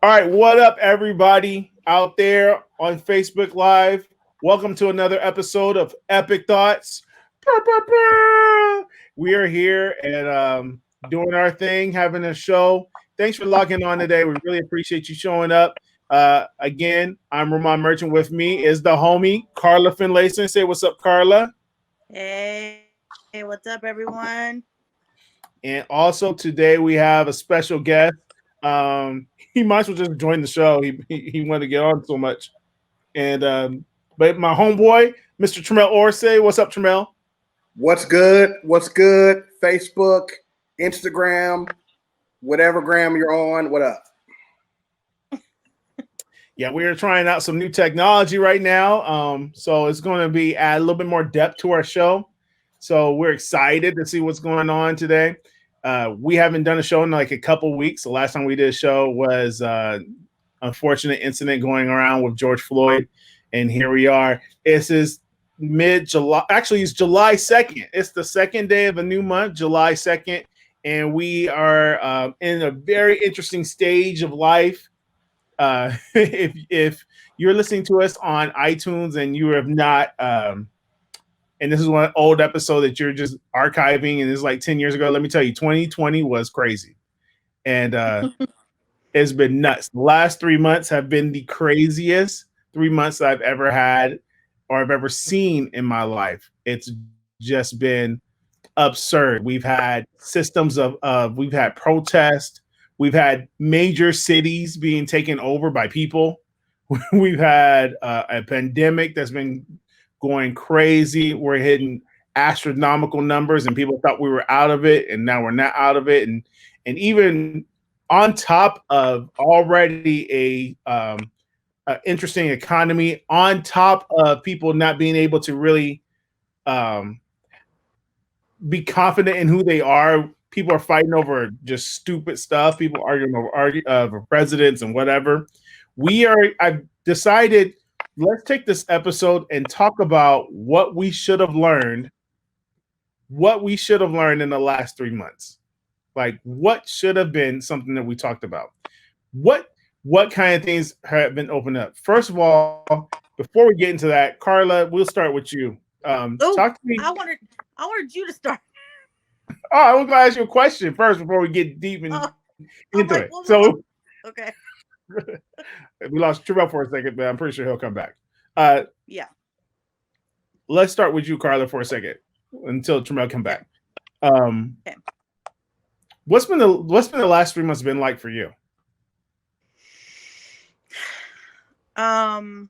All right, what up, everybody out there on Facebook Live? Welcome to another episode of Epic Thoughts. Brr, brr, brr. We are here and doing our thing, having a show. Thanks for logging on today. We really appreciate you showing up. Again, I'm Rohmon Merchant. With me is the homie Karla Finlayson. Say what's up, Karla. Hey, what's up, everyone? And also today we have a special guest. He might as well just join the show. He wanted to get on so much. And but my homeboy, Mr. Trammel Orr, say what's up, Trammel? What's good? What's good? Facebook, Instagram, whatever gram you're on. What up? Yeah, we are trying out some new technology right now. So it's going to be add a little bit more depth to our show. So we're excited to see what's going on today. We haven't done a show in like a couple weeks. The last time we did a show was unfortunate incident going around with George Floyd, and here we are. This is mid-July. Actually, it's July 2nd. It's the second day of a new month, July 2nd, and we are in a very interesting stage of life. If you're listening to us on iTunes and you have not, and this is one old episode that you're just archiving, and it's like 10 years ago. Let me tell you, 2020 was crazy, and it's been nuts. The last 3 months have been the craziest 3 months I've ever had or I've ever seen in my life. It's just been absurd. We've had systems of we've had protests, we've had major cities being taken over by people. We've had a pandemic that's been going crazy. We're hitting astronomical numbers, and people thought we were out of it, and now we're not out of it. And even on top of already a interesting economy, on top of people not being able to really um, be confident in who they are. People are fighting over just stupid stuff. People arguing over presidents and whatever. I've decided, let's take this episode and talk about what we should have learned in the last 3 months. Like what should have been something that we talked about. What kind of things have been opened up? First of all, before we get into that, Karla, we'll start with you. Oh, Talk to me. I wanted you to start. Oh, I was going to ask you a question first before we get deep Oh, I'm into like, it. whoa, whoa, whoa. So Okay. we lost Trevor for a second, but I'm pretty sure he'll come back. Uh, Yeah. let's start with you, Karla, for a second until Tremel come Okay. back. Um, Okay. what's been the last 3 months been like for you? Um.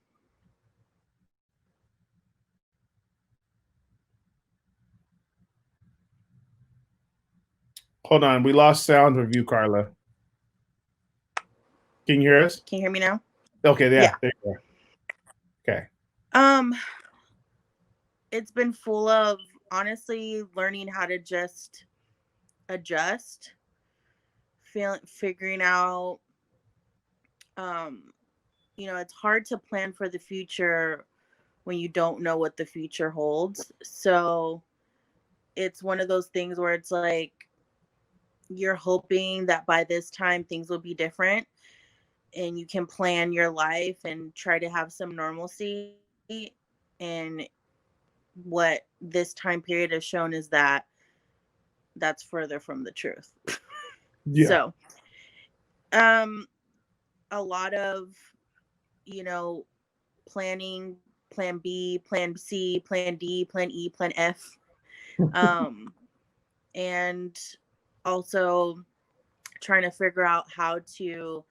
Hold on, we lost sound with you, Karla. Can you hear us? Can you hear me now? Okay, yeah, Yeah. there you go. Okay. Um. It's been full of honestly learning how to just adjust, figuring out. Um. It's hard to plan for the future when you don't know what the future holds. So it's one of those things where it's like you're hoping that by this time things will be different and you can plan your life and try to have some normalcy. And what this time period has shown is that that's further from the truth. Yeah. So um a lot of you know planning, plan B, plan C, plan D, plan E, plan F, um and also trying to figure out how to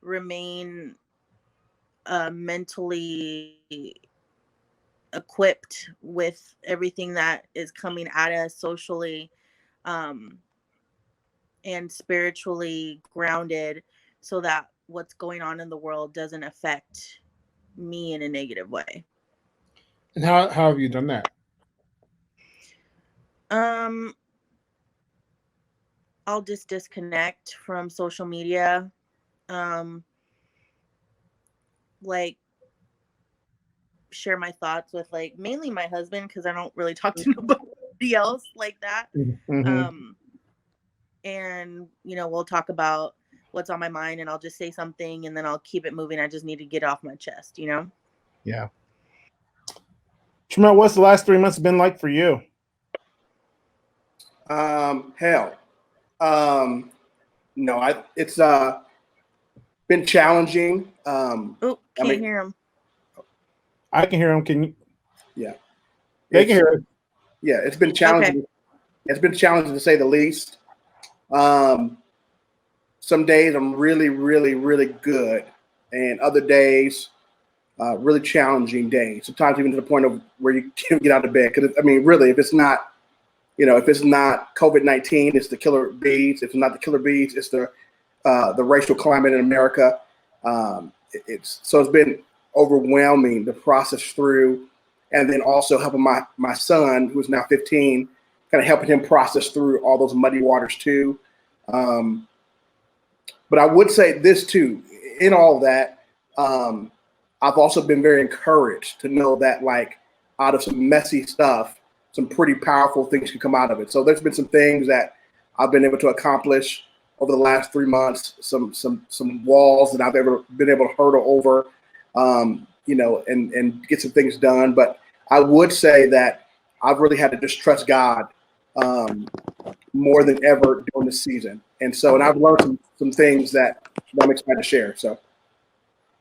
remain mentally equipped with everything that is coming at us socially, um, and spiritually grounded so that what's going on in the world doesn't affect me in a negative way. And how have you done that? Um, I'll just disconnect from social media. Um, like share my thoughts with like mainly my husband because I don't really talk to nobody else like that. Mm-hmm. Um, and we'll talk about what's on my mind, and I'll just say something and then I'll keep it moving. I just need to get it off my chest, you know? Yeah. Trammel, what's the last 3 months been like for you? Hell. No, it's been challenging. Oh, can't hear him. I can hear him. Can you? Yeah. They can hear it. Yeah, it's been challenging. Okay. It's been challenging to say the least. Some days I'm really, really, really good, and other days, really challenging days. Sometimes even to the point of where you can't get out of bed. Because I mean, really, if it's not COVID-19, it's the killer bees. If it's not the killer bees, it's the racial climate in America. It's been overwhelming to process through, and then also helping my son, who's now 15, kind of helping him process through all those muddy waters too. But I would say this too, in all that, I've also been very encouraged to know that, like, out of some messy stuff, some pretty powerful things can come out of it. So there's been some things that I've been able to accomplish over the last 3 months, some walls that I've ever been able to hurdle over, and get some things done. But I would say that I've really had to just trust God more than ever during the season. And I've learned some things that I'm excited to share. So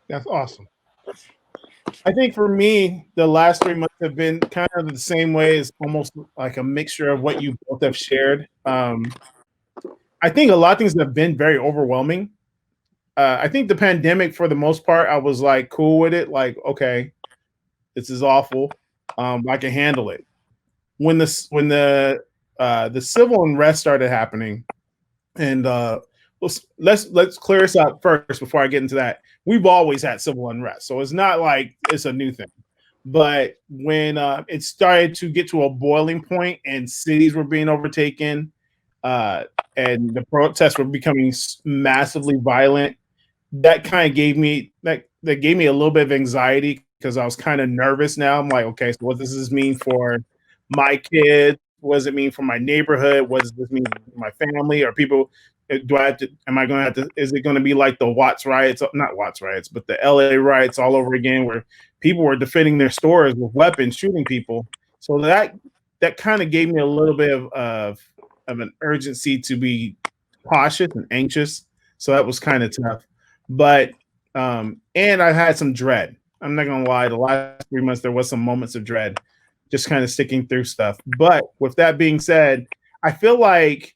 that's awesome. I think for me, the last 3 months have been kind of the same way, as almost like a mixture of what you both have shared. I think a lot of things have been very overwhelming. I think the pandemic, for the most part, I was like cool with it. Like, okay, this is awful. I can handle it. When the civil unrest started happening, and let's clear this up first before I get into that. We've always had civil unrest, so it's not like it's a new thing. But when it started to get to a boiling point and cities were being overtaken, and the protests were becoming massively violent, that kind of gave me that gave me a little bit of anxiety, because I was kind of nervous now. I'm like, okay, so what does this mean for my kids? What does it mean for my neighborhood? What does this mean for my family? Or people? Do I have to? Am I going to have to? Is it going to be like the Watts riots? Not Watts riots, but the LA riots all over again, where people were defending their stores with weapons, shooting people. So that kind of gave me a little bit of an urgency to be cautious and anxious. So that was kind of tough. But and I had some dread. I'm not gonna lie, the last 3 months there was some moments of dread, just kind of sticking through stuff. But with that being said, I feel like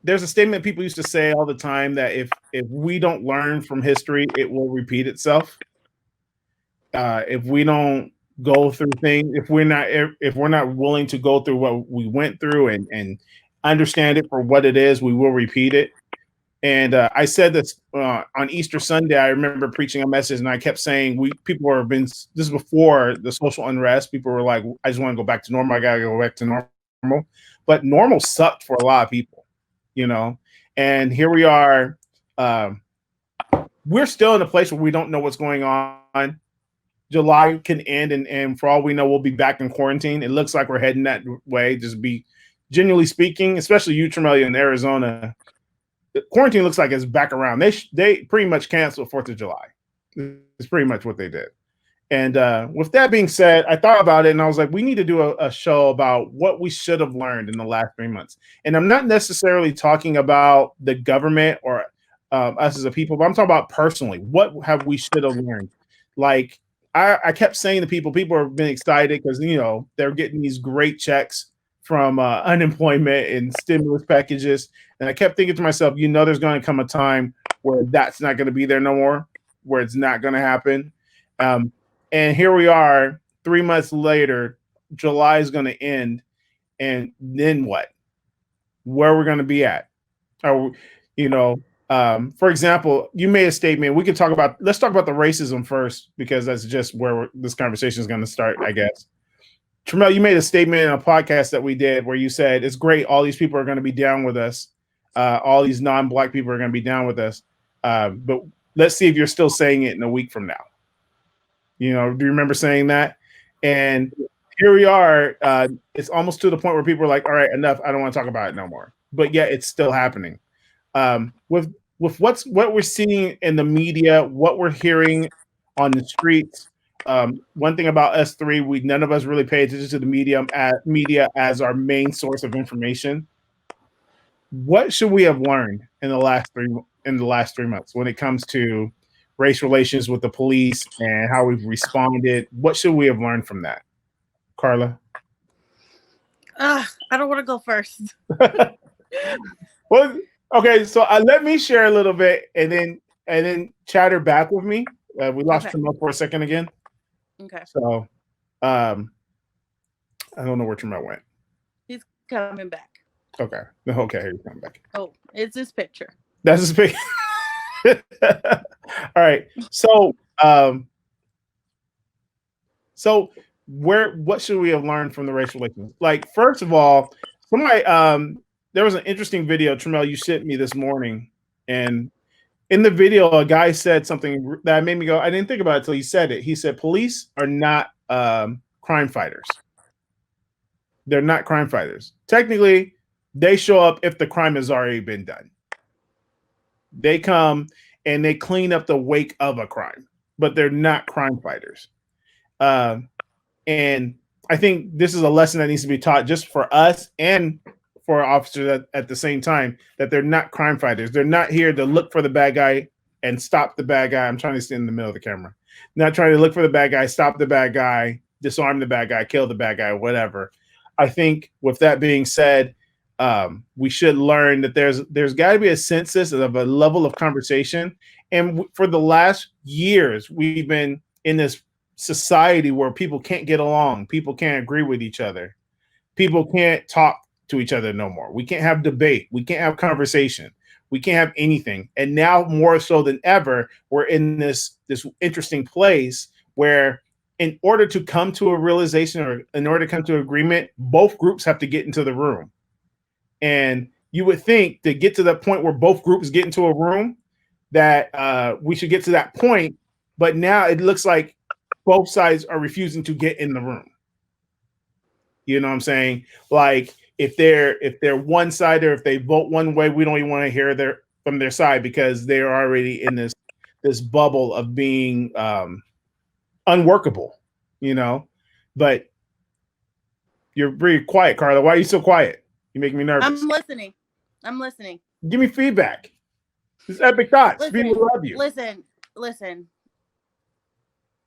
there's a statement people used to say all the time that if we don't learn from history, it will repeat itself. If we don't go through things, if we're not willing to go through what we went through and understand it for what it is, we will repeat it. And I said this on Easter Sunday. I remember preaching a message, and I kept saying, this is before the social unrest. People were like, I just want to go back to normal. I got to go back to normal. But normal sucked for a lot of people, and here we are. We're still in a place where we don't know what's going on. July can end, and for all we know, we'll be back in quarantine. It looks like we're heading that way. Just be genuinely speaking, especially you, Trammel, in Arizona. Quarantine looks like it's back around. They pretty much canceled 4th of July. It's pretty much what they did. And with that being said, I thought about it, and I was like, we need to do a show about what we should have learned in the last 3 months. And I'm not necessarily talking about the government or us as a people, but I'm talking about personally. What have we should have learned? Like, I kept saying to people have been excited because, they're getting these great checks from unemployment and stimulus packages. And I kept thinking to myself, there's going to come a time where that's not going to be there no more, where it's not going to happen. And here we are 3 months later, July is going to end. And then what? Where we're going to be at? Or, for example, you made a statement. Let's talk about the racism first, because that's just where this conversation is going to start, I guess. Trammel, you made a statement in a podcast that we did where you said, it's great, all these people are going to be down with us. All these non-Black people are going to be down with us. But let's see if you're still saying it in a week from now. Do you remember saying that? And here we are. It's almost to the point where people are like, all right, enough. I don't want to talk about it no more. But yet it's still happening. With what we're seeing in the media, what we're hearing on the streets. One thing about us 3, none of us really pay attention to the media as our main source of information. What should we have learned in the last 3 months when it comes to race relations with the police and how we've responded? What should we have learned from that, Karla? I don't want to go first. Well, okay, so let me share a little bit, and then chatter back with me. We lost Okay. Trammel for a second again, Okay. so I don't know where Trammel went. He's coming back. Okay, here he's coming back. Oh, it's his picture. That's his big. All right, so what should we have learned from the race relations? Like, first of all, somebody there was an interesting video, Trammel, you sent me this morning, and in the video, a guy said something that made me go, I didn't think about it until he said it. He said, police are not crime fighters. They're not crime fighters. Technically, they show up if the crime has already been done. They come and they clean up the wake of a crime, but they're not crime fighters. And I think this is a lesson that needs to be taught just for us and for officers at the same time, that they're not crime fighters. They're not here to look for the bad guy and stop the bad guy. I'm trying to stay in the middle of the camera. Not trying to look for the bad guy, stop the bad guy, disarm the bad guy, kill the bad guy, whatever. I think with that being said, we should learn that there's got to be a census of a level of conversation. And for the last years, we've been in this society where people can't get along. People can't agree with each other. People can't talk to each other no more. We can't have debate. We can't have conversation. We can't have anything. And now more so than ever, we're in this interesting place where in order to come to a realization or in order to come to agreement, both groups have to get into the room. And you would think to get to that point where both groups get into a room that we should get to that point. But now it looks like both sides are refusing to get in the room. You know what I'm saying? Like if they're one side or if they vote one way, we don't even want to hear from their side because they're already in this bubble of being unworkable, you know. But you're very quiet, Karla. Why are you so quiet? You make me nervous. I'm listening. Give me feedback. This is Epic Thoughts. People love you. Listen.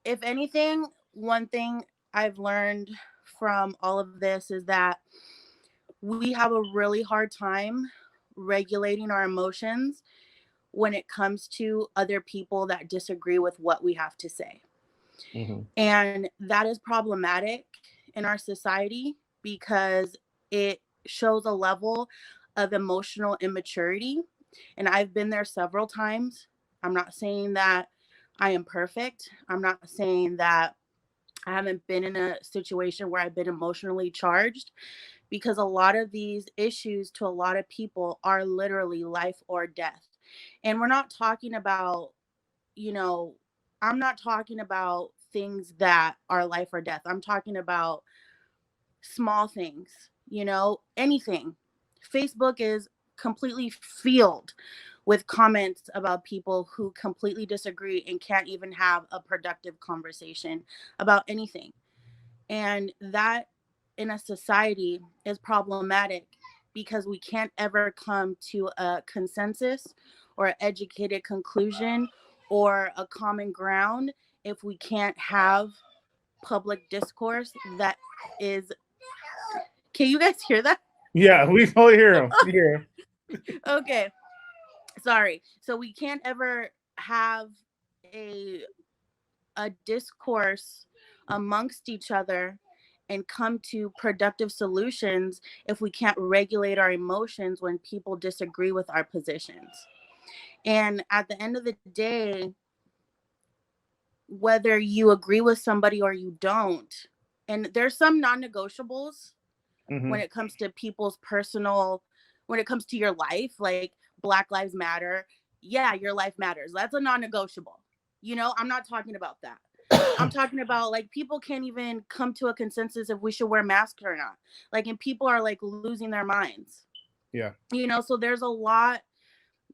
If anything, one thing I've learned from all of this is that we have a really hard time regulating our emotions when it comes to other people that disagree with what we have to say. Mm-hmm. And that is problematic in our society because it shows a level of emotional immaturity. And I've been there several times. I'm not saying that I am perfect. I'm not saying that I haven't been in a situation where I've been emotionally charged, because a lot of these issues to a lot of people are literally life or death. And we're not talking about, I'm not talking about things that are life or death. I'm talking about small things, anything. Facebook is completely filled with comments about people who completely disagree and can't even have a productive conversation about anything. And that in a society is problematic because we can't ever come to a consensus or an educated conclusion or a common ground if we can't have public discourse that is. Can you guys hear that? Yeah, we totally hear him. Yeah. Okay. Sorry. So we can't ever have a discourse amongst each other and come to productive solutions if we can't regulate our emotions when people disagree with our positions. And at the end of the day, whether you agree with somebody or you don't, and there's some non-negotiables when it comes to people's personal, when it comes to your life, like Black Lives Matter. Yeah, your life matters. That's a non-negotiable. I'm not talking about that. I'm talking about like people can't even come to a consensus if we should wear masks or not. Like, and people are like losing their minds. Yeah. So there's a lot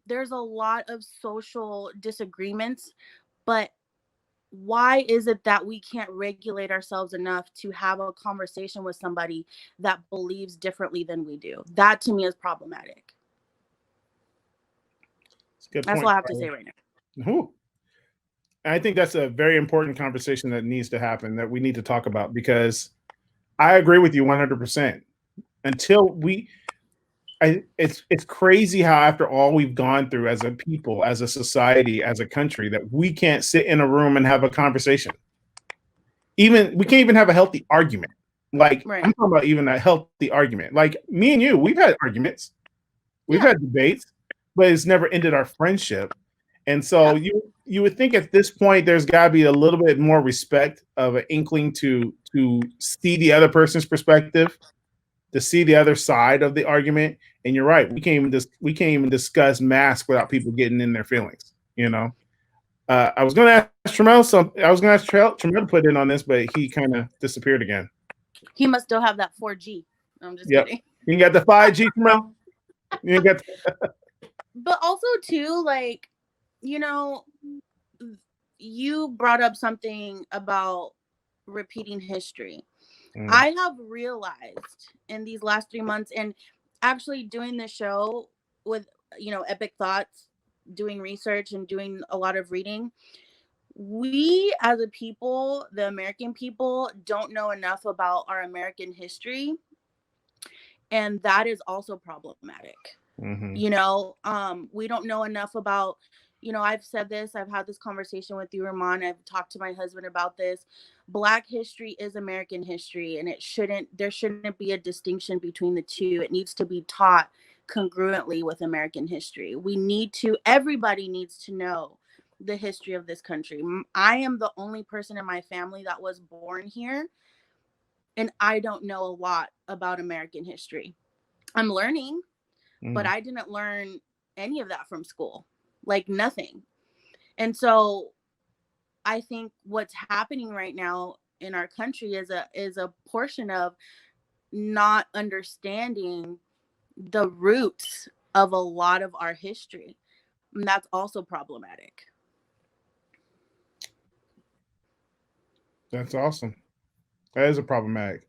there's a lot of social disagreements, but why is it that we can't regulate ourselves enough to have a conversation with somebody that believes differently than we do? That to me is problematic. That's all I have to say right now. Ooh. I think that's a very important conversation that needs to happen, that we need to talk about, because I agree with you 100%. Until it's crazy how after all we've gone through as a people, as a society, as a country, that we can't sit in a room and have a conversation. Even we can't even have a healthy argument. Like, Right. I'm talking about even a healthy argument. Like me and you, we've had arguments, we've had debates, but it's never ended our friendship. And so you would think at this point there's got to be a little bit more respect, of an inkling to see the other person's perspective, to see the other side of the argument. And you're right, we can't even discuss masks without people getting in their feelings. You know, I was going to ask Trammel Trammel to put in on this, but he kind of disappeared again. He must still have that 4G. I'm just kidding. You got the 5G, Trammel. You got. But also too, like, you know, you brought up something about repeating history. I have realized in these last 3 months, and actually doing this show with, you know, Epic Thoughts, doing research and doing a lot of reading, we as a people, the American people, don't know enough about our American history. And that is also problematic. You know, we don't know enough about, you know, I've said this, I've had this conversation with you, Rohmon, I've talked to my husband about this. Black history is American history, and there shouldn't be a distinction between the two. It needs to be taught congruently with American history. Everybody needs to know the history of this country. I am the only person in my family that was born here, and I don't know a lot about American history. I'm learning, but I didn't learn any of that from school, like nothing. And so I think what's happening right now in our country is a portion of not understanding the roots of a lot of our history. And that's also problematic. That's awesome. That is a problematic.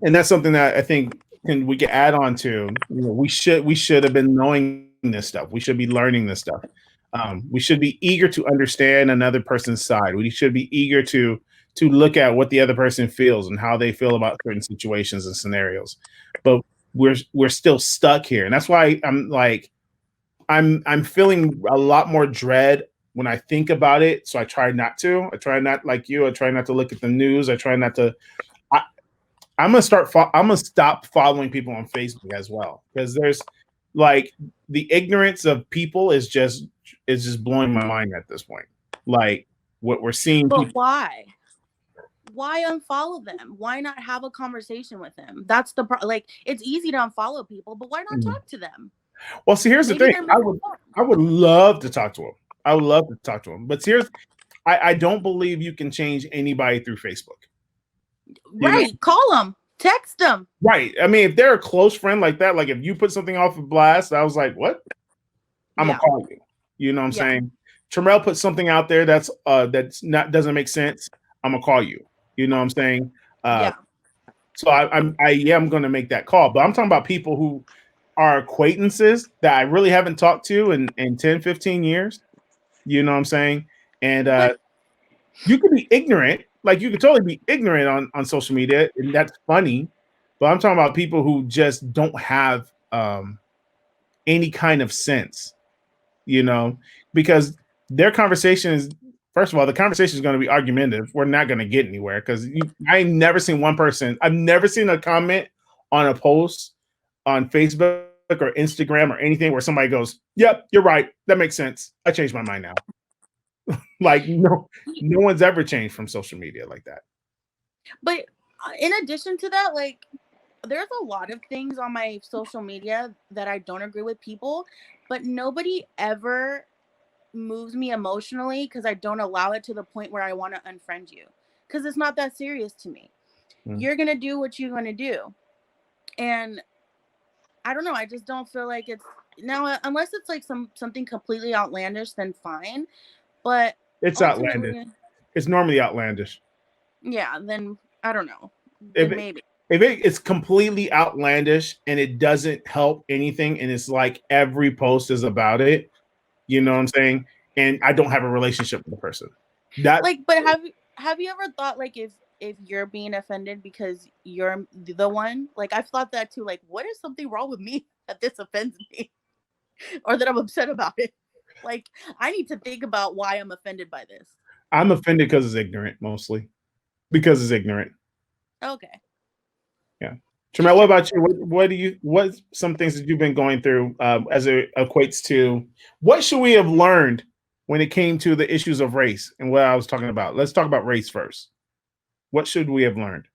And that's something that I think we can add on to. You know, we should have been knowing this stuff. We should be learning this stuff. We should be eager to understand another person's side. We should be eager to look at what the other person feels and how they feel about certain situations and scenarios. But we're still stuck here, and that's why I'm feeling a lot more dread when I think about it. So I try not to. I try not, like you. I try not to look at the news. I try not to. I'm gonna stop following people on Facebook as well, because there's like the ignorance of people is just blowing my mind at this point. Like what we're seeing. But why? Why unfollow them? Why not have a conversation with them? That's like, it's easy to unfollow people, but why not talk to them? Well, see, here's the thing. I would love to talk to them. I would love to talk to them. But I don't believe you can change anybody through Facebook. Right. You know? Call them. Text them. Right. I mean, if they're a close friend like that, like if you put something off of blast, I was like, what? I'm going to call you. You know what I'm saying? Trammel put something out there that's doesn't make sense. I'm going to call you. You know what I'm saying? So I am going to make that call. But I'm talking about people who are acquaintances that I really haven't talked to in 10, 15 years. You know what I'm saying? And you could be ignorant. Like you could totally be ignorant on social media, and that's funny. But I'm talking about people who just don't have any kind of sense, you know, because their conversation is, first of all, the conversation is going to be argumentative. We're not going to get anywhere because I ain't never seen one person. I've never seen a comment on a post on Facebook or Instagram or anything where somebody goes, "Yep, you're right. That makes sense. I changed my mind now." Like no one's ever changed from social media like that. But in addition to that, like there's a lot of things on my social media that I don't agree with people, but nobody ever moves me emotionally because I don't allow it to the point where I want to unfriend you, because it's not that serious to me. You're gonna do what you're gonna do, and I don't know, I just don't feel like Now, unless it's like something completely outlandish, then fine. But It's outlandish. ultimately, It's normally outlandish. yeah, then I don't know. If Then maybe. it's completely outlandish and it doesn't help anything, and it's like every post is about it, you know what I'm saying? And I don't have a relationship with the person. That Like, but have you ever thought like if you're being offended because you're the one? Like, I've thought that too. Like, what is something wrong with me that this offends me, or that I'm upset about it? Like, I need to think about why I'm offended by this. I'm offended because it's ignorant, mostly because it's ignorant. Okay. Yeah. Trammel, what about you? What some things that you've been going through as it equates to what should we have learned when it came to the issues of race and what I was talking about? Let's talk about race first. What should we have learned?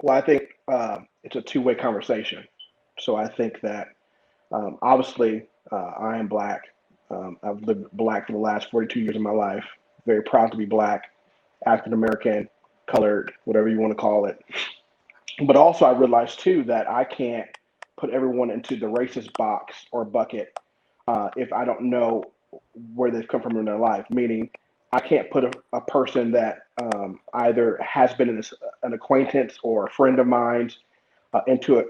Well, I think it's a two-way conversation. So I think that obviously I am black. I've lived black for the last 42 years of my life. Very proud to be black, African American, colored, whatever you want to call it. But also, I realized too that I can't put everyone into the racist box or bucket if I don't know where they've come from in their life. Meaning, I can't put a person that either has been an acquaintance or a friend of mine into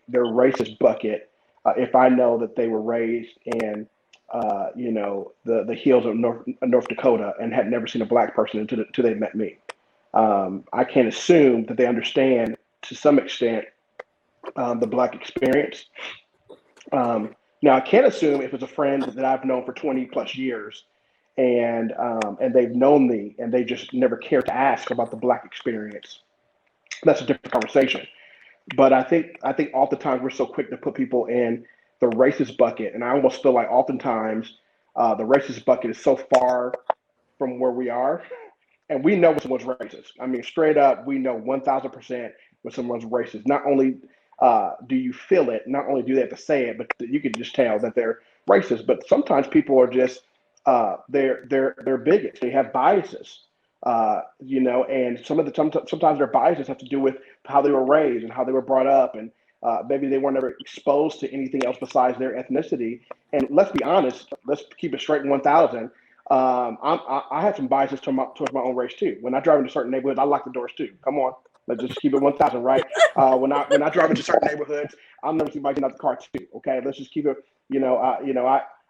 their racist bucket if I know that they were raised in the hills of North Dakota and had never seen a black person until they met me. I can assume that they understand to some extent the black experience. Now I can't assume if it's a friend that I've known for 20 plus years and they've known me and they just never care to ask about the black experience. That's a different conversation. But I think oftentimes we're so quick to put people in the racist bucket, and I almost feel like oftentimes the racist bucket is so far from where we are, and we know when someone's racist. I mean, straight up, we know 1,000% when someone's racist. Not only do you feel it, not only do they have to say it, but you can just tell that they're racist. But sometimes people are just they're bigots. They have biases. And sometimes their biases have to do with how they were raised and how they were brought up, and maybe they weren't ever exposed to anything else besides their ethnicity. And let's be honest, let's keep it straight in 1,000. I have some biases towards my own race too. When I drive into certain neighborhoods, I lock the doors too. Come on, let's just keep it 1,000, right? When I drive into certain neighborhoods, I'll never see somebody get out the car too. Okay, let's just keep it.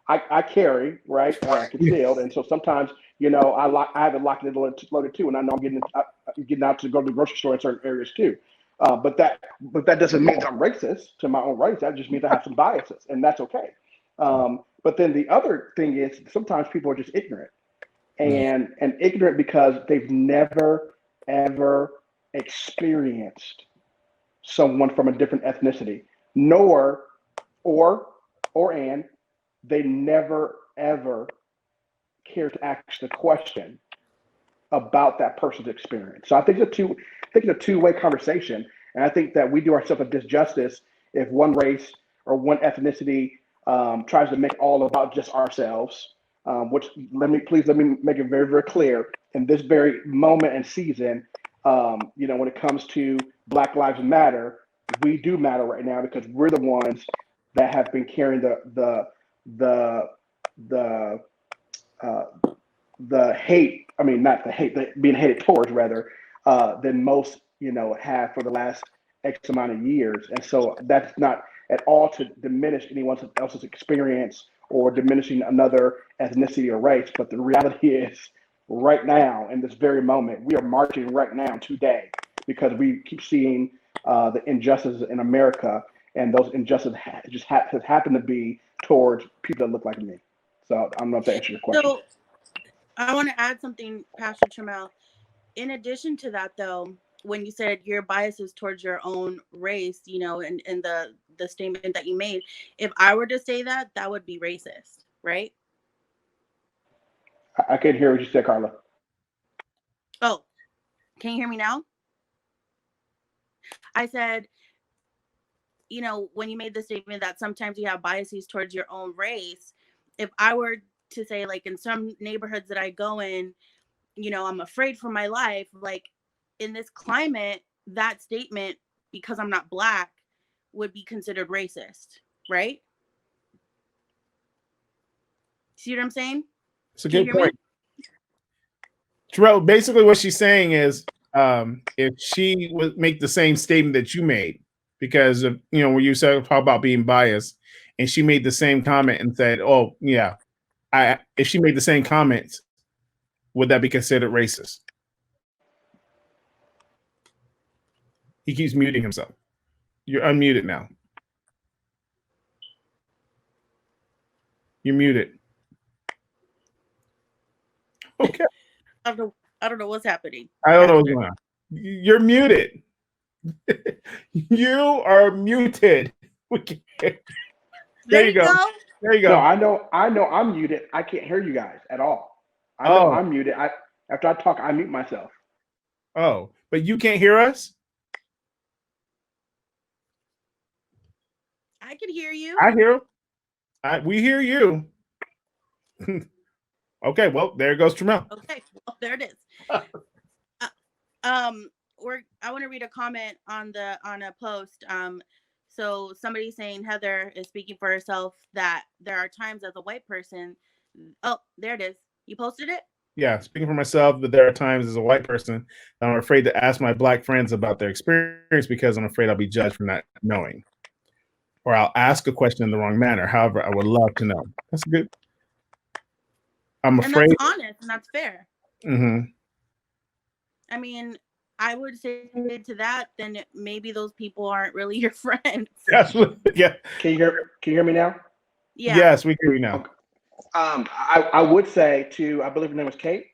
I carry right concealed, and so sometimes I have it locked and loaded too, and I know I'm getting out to go to the grocery store in certain areas too. But that doesn't mean I'm racist to my own race. That just means I have some biases, and that's okay. But then the other thing is sometimes people are just ignorant and ignorant because they've never ever experienced someone from a different ethnicity, nor or and they never ever care to ask the question about that person's experience. So I think it's a two-way conversation, and I think that we do ourselves a disjustice if one race or one ethnicity tries to make all about just ourselves. Which let me make it very very clear in this very moment and season. When it comes to Black Lives Matter, we do matter right now because we're the ones that have been carrying the the uh, the hate. I mean, not the hate, being hated towards rather than most have for the last X amount of years. And so that's not at all to diminish anyone else's experience or diminishing another ethnicity or race. But the reality is, right now in this very moment, we are marching right now today because we keep seeing the injustices in America, and those injustices has happened to be towards people that look like me. So I don't know if that answers your question. So I want to add something, Pastor Trammel. In addition to that, though, when you said your biases towards your own race, and the statement that you made, if I were to say that, that would be racist, right? I couldn't hear what you said, Karla. Oh, can you hear me now? I said, when you made the statement that sometimes you have biases towards your own race, if I were to say, like, in some neighborhoods that I go in, I'm afraid for my life, like, in this climate, that statement, because I'm not black, would be considered racist, right? See what I'm saying? It's a good point. Terrell, basically what she's saying is if she would make the same statement that you made, because of, you know, when you said talk about being biased, and she made the same comment and said, oh yeah, if she made the same comments, would that be considered racist? He keeps muting himself. You're unmuted now. You're muted. Okay. I don't know what's happening. I don't know what's going on. You're muted. You are muted. There you go. There you go. No, I know I'm muted. I can't hear you guys at all. I know I'm muted. After I talk, I mute myself. Oh, but you can't hear us? I can hear you. I hear. We hear you. Okay, well, there goes Trammel. Okay, well, there it is. I want to read a comment on a post. So somebody saying Heather is speaking for herself that there are times as a white person. Oh, there it is. You posted it? Yeah, speaking for myself, but there are times as a white person that I'm afraid to ask my black friends about their experience because I'm afraid I'll be judged for not knowing. Or I'll ask a question in the wrong manner. However, I would love to know. That's good. I'm afraid. And that's honest and that's fair. Mm-hmm. I mean, I would say to that, then maybe those people aren't really your friends. Yeah. Can you hear me now? Yeah. Yes, we hear you now. Okay. I would say to, I believe her name was Kate.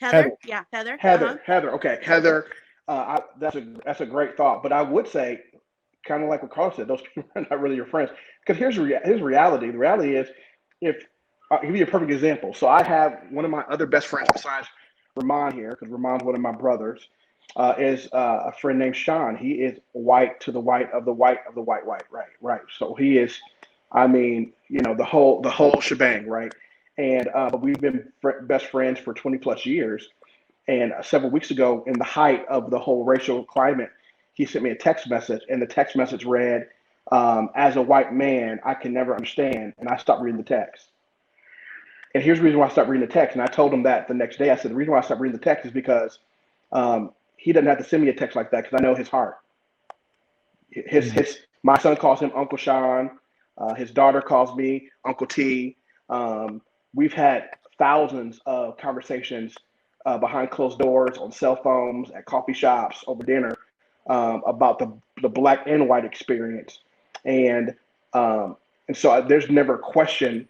Heather. Yeah, Heather. Heather. Okay, Heather. That's a great thought. But I would say, kind of like what Karla said, those people are not really your friends. Because here's reality. The reality is, I'll give you a perfect example. So I have one of my other best friends besides Rohmon here, because Rohmon's one of my brothers, is a friend named Sean. He is white to the white of the white of the white, right. So he is, I mean, you know, the whole shebang, right? And but we've been best friends for 20 plus years. And several weeks ago, in the height of the whole racial climate, he sent me a text message, and the text message read, "As a white man, I can never understand," and I stopped reading the text. And here's the reason why I stopped reading the text. And I told him that the next day. I said, the reason why I stopped reading the text is because he doesn't have to send me a text like that, because I know his heart. My son calls him Uncle Sean. His daughter calls me Uncle T. We've had thousands of conversations behind closed doors, on cell phones, at coffee shops, over dinner, about the black and white experience. And so there's never a question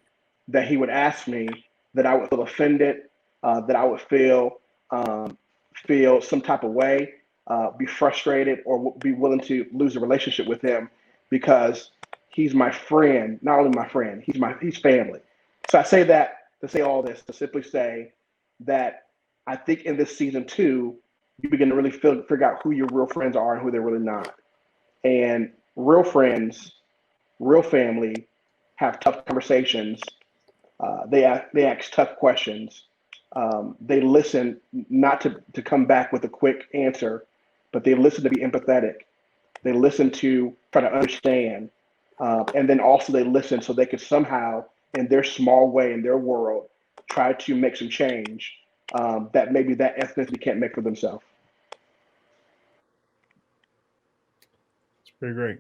that he would ask me that I would feel offended, that I would feel some type of way, be frustrated, or be willing to lose a relationship with him, because he's my friend. Not only my friend, he's family. So I say that to say all this, to simply say that I think in this season 2, you begin to really figure out who your real friends are and who they're really not. And real friends, real family, have tough conversations. They ask tough questions. They listen, not to come back with a quick answer, but they listen to be empathetic. They listen to try to understand. And then also they listen so they could somehow, in their small way, in their world, try to make some change that maybe that ethnicity can't make for themselves. It's pretty great.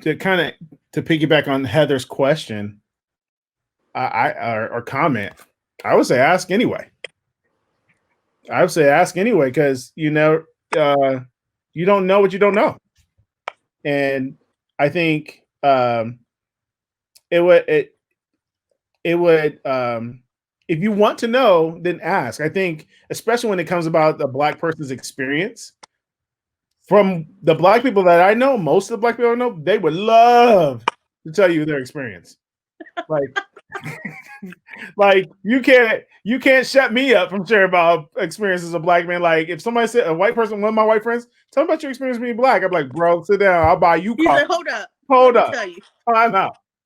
To piggyback on Heather's question, or comment, I would say ask anyway. Because you know, you don't know what you don't know, and I think it would if you want to know, then ask. I think, especially when it comes about the black person's experience. From the black people that I know, most of the black people I know, they would love to tell you their experience. Like you can't shut me up from sharing about experiences as a black man. Like if somebody said, a white person, one of my white friends, tell me about your experience being black. I'm like, bro, sit down. I'll buy you coffee. Hold up. Tell you. I'm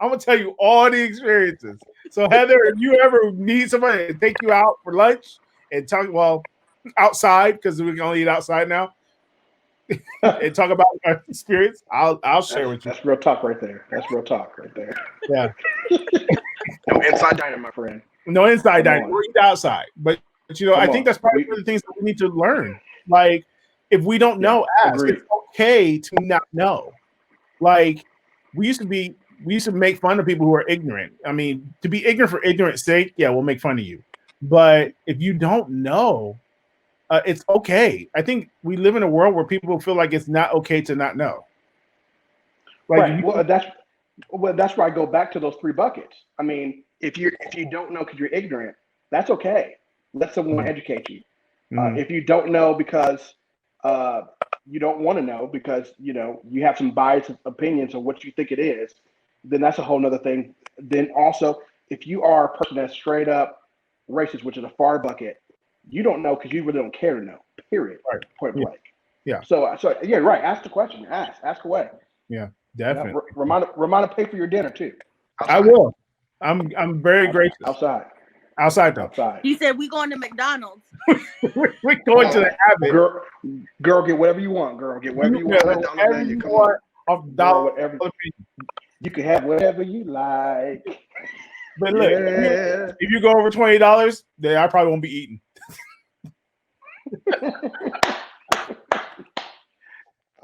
gonna tell you all the experiences. So Heather, if you ever need somebody to take you out for lunch and talk, well, outside because we can only eat outside now and talk about our experience, I'll share with you. That's real talk right there. That's real talk right there. Yeah. No inside dining, my friend. No inside Come dining. on. We'll eat outside. But you know, Come I think on. that's probably one of the things that we need to learn. Like, if we don't know, ask. agreed. It's okay to not know. Like, we used to make fun of people who are ignorant. I mean, to be ignorant for ignorance sake, yeah, we'll make fun of you. But if you don't know, it's okay. I think we live in a world where people feel like it's not okay to not know. Like, Right. Well, that's where I go back to those 3 buckets. I mean, if you don't know because you're ignorant, that's okay. Let someone educate you. If you don't know because you don't want to know because you have some biased opinions on what you think it is, then that's a whole nother thing. Then also, if you are a person that's straight up racist, which is a far bucket, you don't know because you really don't care to know. Period. Right. Point blank. Yeah. So yeah, right. Ask the question. Ask away. Yeah, definitely. Remind to pay for your dinner too. Outside. I will. I'm very gracious. Outside though. Outside. He said we going to McDonald's. We're going to the habit. Girl, get whatever you want. Girl, get whatever you want. Whatever you want off dollar. Whatever. You can have whatever you like. But look, if you go over $20, then I probably won't be eating.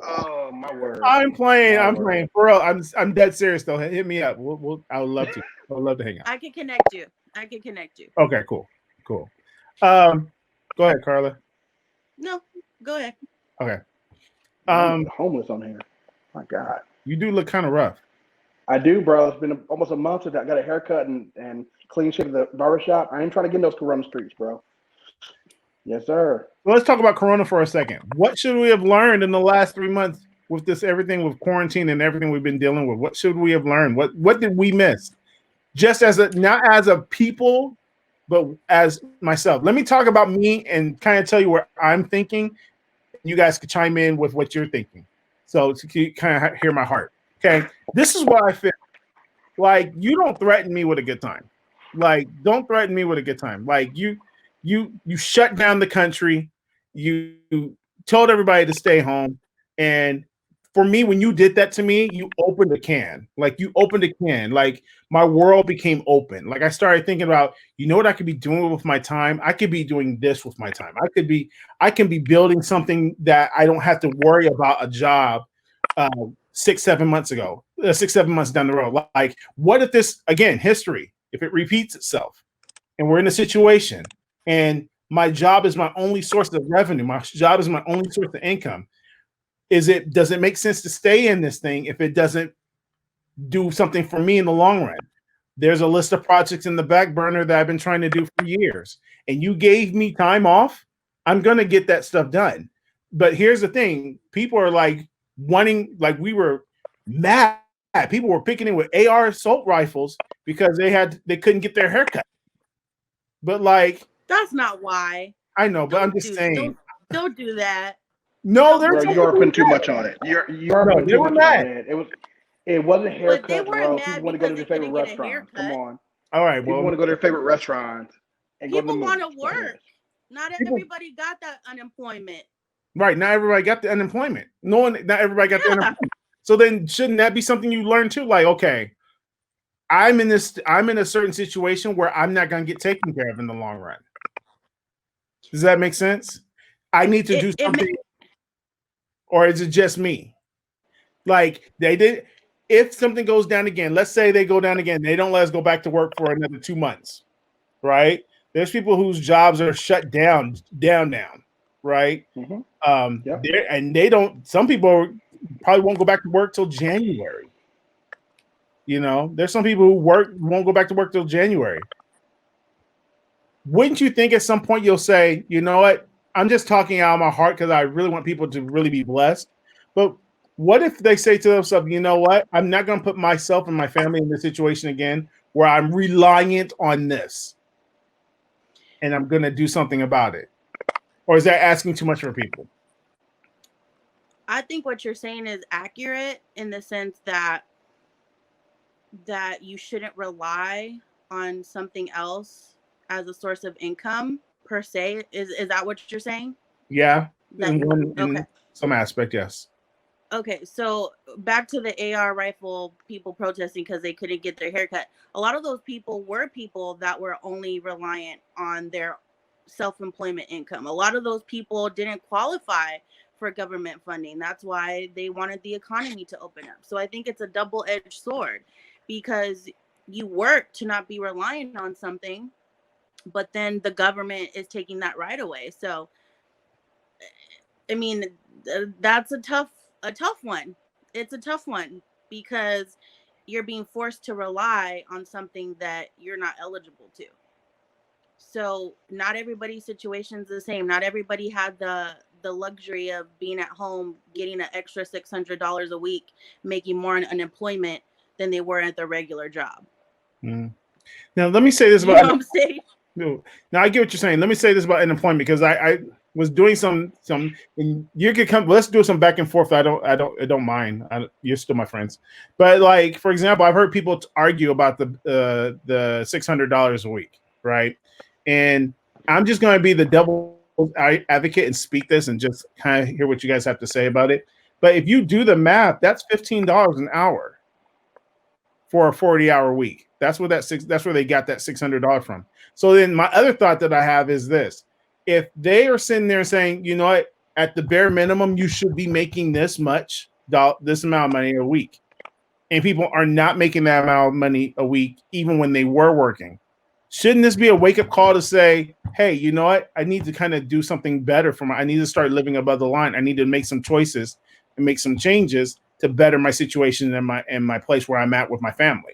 Oh my word! I'm playing for real. I'm dead serious though. Hit me up. I would love to. I would love to hang out. I can connect you. Okay, cool. Go ahead, Karla. No, go ahead. Okay. Homeless on here. My God. You do look kind of rough. I do, bro. It's been almost a month since I got a haircut and clean shit at the barbershop. I ain't trying to get in those corona streets, bro. Yes, sir. Well, let's talk about Corona for a second. What should we have learned in the last 3 months with everything with quarantine and everything we've been dealing with? What should we have learned? What did we miss? Just not as a people, but as myself. Let me talk about me and kind of tell you where I'm thinking. You guys could chime in with what you're thinking. So to kind of hear my heart. Okay. This is what I feel. Like, you don't threaten me with a good time. Like, don't threaten me with a good time. Like, you shut down the country. You told everybody to stay home. And for me, when you did that to me, you opened a can. Like, you opened a can. Like, my world became open. Like, I started thinking about, you know what I could be doing with my time? I could be doing this with my time. I can be building something that I don't have to worry about a job 6-7 months ago, 6-7 months down the road. Like, what if this, again, history, if it repeats itself and we're in a situation and my job is my only source of revenue, my job is my only source of income, does it make sense to stay in this thing if it doesn't do something for me in the long run? There's a list of projects in the back burner that I've been trying to do for years, and you gave me time off. I'm going to get that stuff done. But here's the thing. People are like we were mad. People were picking in with AR assault rifles because they couldn't get their haircut. But like, that's not why. I know, but I'm just saying. Don't do that. No, you're putting too much on it. You're putting too much on it. It wasn't a haircut, but they weren't bro. mad People want to go to their favorite restaurant. Come on. All right, people want to go to their favorite restaurant. People want to work. Not everybody got that unemployment. Right. Not everybody got the unemployment. Not everybody got the unemployment. So then shouldn't that be something you learn too? Like, okay, I'm in a certain situation where I'm not going to get taken care of in the long run. Does that make sense? I need to do something. Or is it just me? Like, if something goes down again, let's say they go down again, they don't let us go back to work for another 2 months, right? There's people whose jobs are shut down, right? Mm-hmm. And some people probably won't go back to work till January. There's some people who won't go back to work till January. Wouldn't you think at some point you'll say, you know what? I'm just talking out of my heart because I really want people to really be blessed. But what if they say to themselves, you know what? I'm not going to put myself and my family in this situation again where I'm reliant on this. And I'm going to do something about it. Or is that asking too much for people? I think what you're saying is accurate in the sense that you shouldn't rely on something else as a source of income. per se. Is that what you're saying? Yeah, That okay. in some aspect, yes. Okay, so back to the AR rifle people protesting because they couldn't get their hair cut. A lot of those people were people that were only reliant on their self-employment income. A lot of those people didn't qualify for government funding. That's why they wanted the economy to open up. So I think it's a double-edged sword because you work to not be reliant on something, but then the government is taking that right away. So I mean, that's a tough one. It's a tough one because you're being forced to rely on something that you're not eligible to. So not everybody's situation is the same. Not everybody had the luxury of being at home, getting an extra $600 a week, making more in unemployment than they were at their regular job. Mm. Now, let me say this You about. know what I'm saying? No, now I get what you're saying. Let me say this about unemployment because I was doing some, and you could come. Let's do some back and forth. I don't mind. You're still my friends, but like for example, I've heard people argue about the $600 a week, right? And I'm just going to be the devil advocate and speak this and just kind of hear what you guys have to say about it. But if you do the math, that's $15 an hour for a 40-hour week. That's where that's where they got that $600 from. So then my other thought that I have is this. If they are sitting there saying, you know what, at the bare minimum, you should be making this amount of money a week. And people are not making that amount of money a week, even when they were working. Shouldn't this be a wake-up call to say, hey, you know what? I need to kind of do something better I need to start living above the line. I need to make some choices and make some changes to better my situation and my place where I'm at with my family.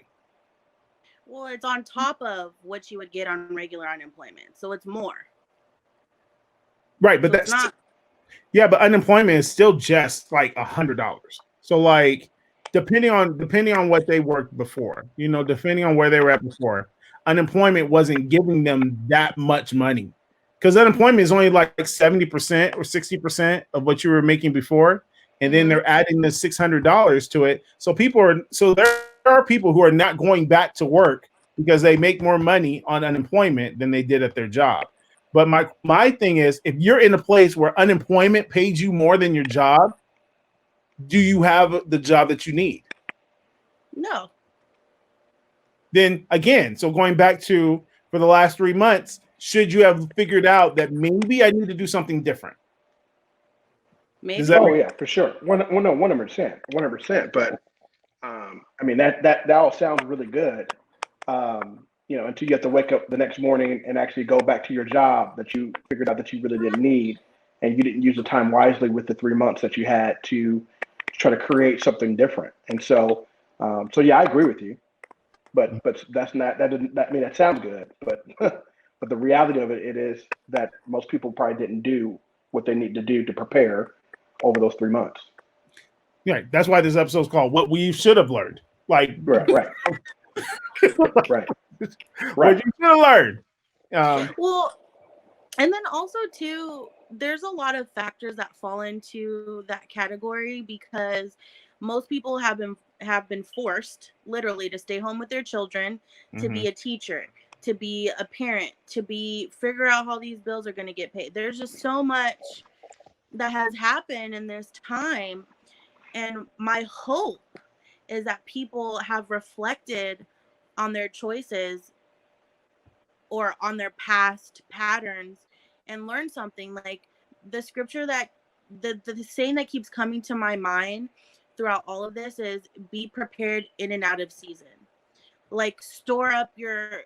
Well, it's on top of what you would get on regular unemployment. So it's more. Right, but so that's not. Yeah, but unemployment is still just like $100. So like depending on what they worked before, depending on where they were at before, unemployment wasn't giving them that much money. Because unemployment is only like 70% or 60% of what you were making before. And then they're adding the $600 to it. So there are people who are not going back to work because they make more money on unemployment than they did at their job. But my thing is, if you're in a place where unemployment pays you more than your job, do you have the job that you need? No. Then again, so going back to for the last 3 months, should you have figured out that maybe I need to do something different? Maybe. Yeah, for sure. 100%. But I mean that all sounds really good. Until you have to wake up the next morning and actually go back to your job that you figured out that you really didn't need, and you didn't use the time wisely with the 3 months that you had to try to create something different. And so yeah, I agree with you. But that's not that doesn't that I mean that sounds good, but but the reality of it is that most people probably didn't do what they need to do to prepare over those 3 months. Yeah, that's why this episode is called "What We Should Have Learned." Like, right. What you should have learned. Well, and then also too, there's a lot of factors that fall into that category because most people have been forced literally to stay home with their children, to be a teacher, to be a parent, to figure out how these bills are going to get paid. There's just so much that has happened in this time. And my hope is that people have reflected on their choices or on their past patterns and learn something. Like the scripture that the saying that keeps coming to my mind throughout all of this is be prepared in and out of season. Like store up your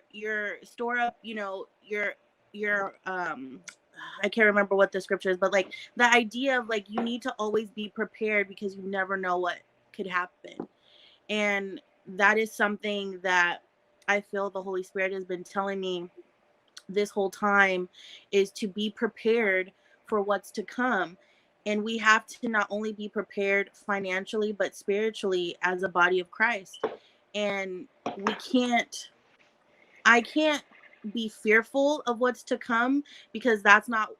I can't remember what the scripture is, but like the idea of like you need to always be prepared because you never know what could happen. And that is something that I feel the Holy Spirit has been telling me this whole time, is to be prepared for what's to come. And we have to not only be prepared financially, but spiritually as a body of Christ. And I can't be fearful of what's to come because that's not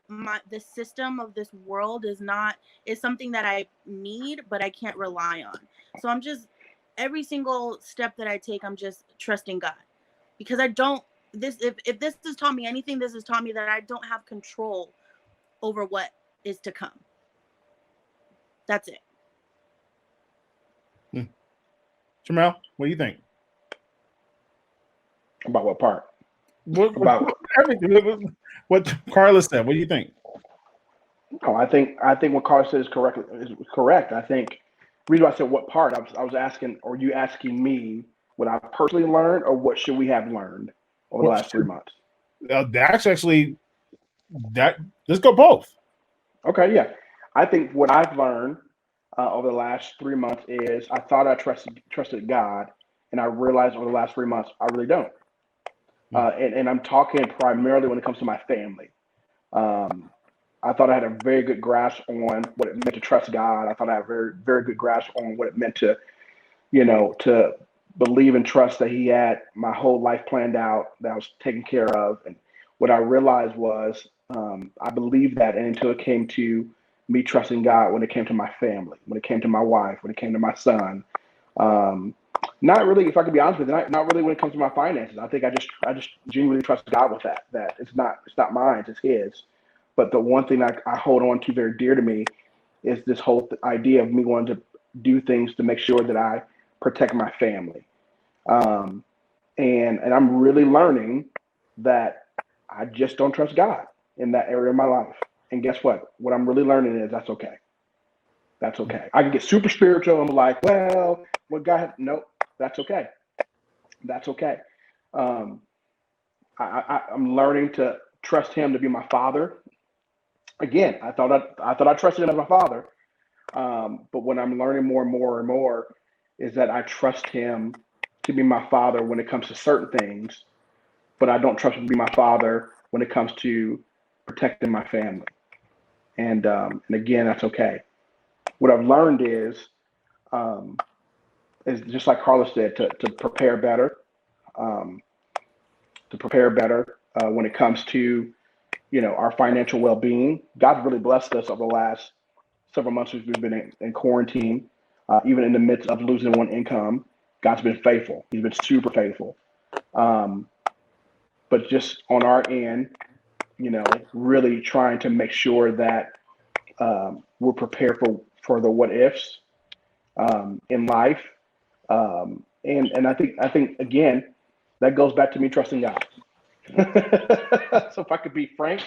the system of this world is something that I need, but I can't rely on. So every single step that I take, I'm just trusting God because I don't if this has taught me anything, this has taught me that I don't have control over what is to come. That's it. Trammel, what do you think? About what part? About everything. What Karla said. What do you think? Oh, I think what Karla said is correct. I think the reason why I said what part, I was asking, or you asking me what I personally learned, or what should we have learned over the last 3 months? That's actually that. Let's go both. Okay, yeah. I think what I've learned over the last 3 months is I thought I trusted God, and I realized over the last 3 months I really don't. And I'm talking primarily when it comes to my family. I thought I had a very good grasp on what it meant to trust God. I thought I had a very, very good grasp on what it meant to, to believe and trust that He had my whole life planned out, that I was taken care of. And what I realized was I believed that, and until it came to me trusting God, when it came to my family, when it came to my wife, when it came to my son, not really, if I could be honest with you, not really when it comes to my finances. I think I just genuinely trust God with that. That it's not mine, it's His. But the one thing I hold on to very dear to me is this whole idea of me wanting to do things to make sure that I protect my family. And I'm really learning that I just don't trust God in that area of my life. And guess what? What I'm really learning is that's okay. That's okay. I can get super spiritual. I'm like, well, what God? Nope. That's okay. That's okay. I'm learning to trust Him to be my Father. Again, I thought I trusted Him as my Father, but what I'm learning more and more and more is that I trust Him to be my Father when it comes to certain things, but I don't trust Him to be my Father when it comes to protecting my family. And again, that's okay. What I've learned is just like Karla said, to prepare better, when it comes to our financial well-being. God's really blessed us over the last several months as we've been in quarantine, even in the midst of losing one income. God's been faithful. He's been super faithful. But just on our end, really trying to make sure that we're prepared for the what ifs in life. And I think again, that goes back to me trusting God. So if I could be frank,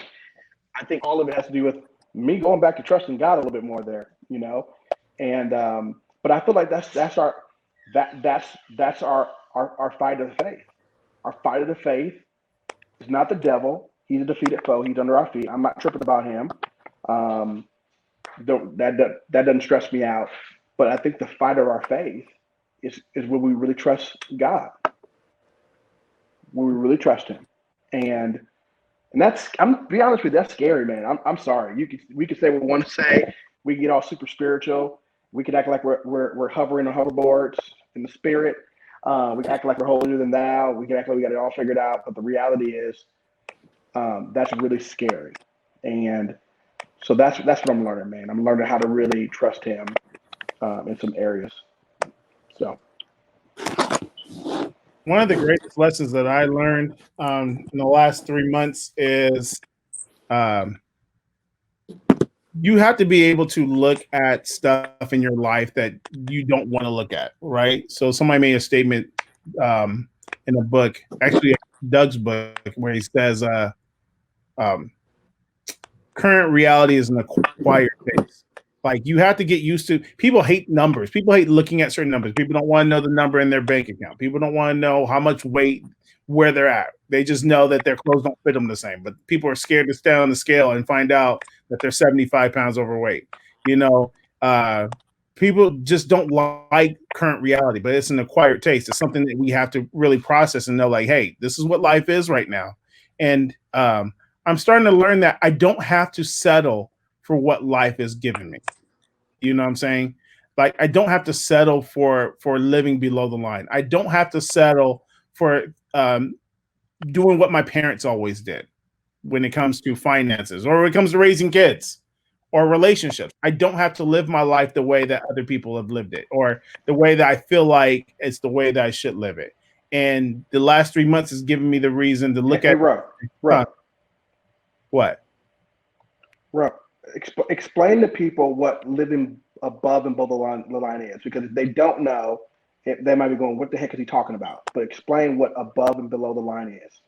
I think all of it has to do with me going back to trusting God a little bit more there, And but I feel like that's our fight of the faith. Our fight of the faith is not the devil. He's a defeated foe. He's under our feet. I'm not tripping about him. That doesn't stress me out. But I think the fight of our faith is when we really trust God. When we really trust Him. And that's, I'm be honest with you, that's scary, man. I'm sorry. We could say what we want to say. We get all super spiritual. We could act like we're hovering on hoverboards in the spirit. We can act like we're holier than thou. We can act like we got it all figured out. But the reality is, that's really scary. And so that's what I'm learning, man. I'm learning how to really trust Him in some areas. So. One of the greatest lessons that I learned in the last 3 months is you have to be able to look at stuff in your life that you don't want to look at, right? So somebody made a statement in a book, actually Doug's book, where he says current reality is an acquired taste. Like you have to get used to. People hate numbers. People hate looking at certain numbers. People don't want to know the number in their bank account. People don't want to know how much weight, where they're at. They just know that their clothes don't fit them the same. But people are scared to stand on the scale and find out that they're 75 pounds overweight. People just don't like current reality, but it's an acquired taste. It's something that we have to really process and know, like, hey, this is what life is right now. And I'm starting to learn that I don't have to settle for what life is giving me. You know what I'm saying? Like I don't have to settle for living below the line. I don't have to settle for doing what my parents always did when it comes to finances or when it comes to raising kids or relationships. I don't have to live my life the way that other people have lived it or the way that I feel like it's the way that I should live it. And the last 3 months has given me the reason to look Hey, at what? Explain to people what living above and below the line is, because if they don't know, they might be going, "What the heck is he talking about?" But explain what above and below the line is.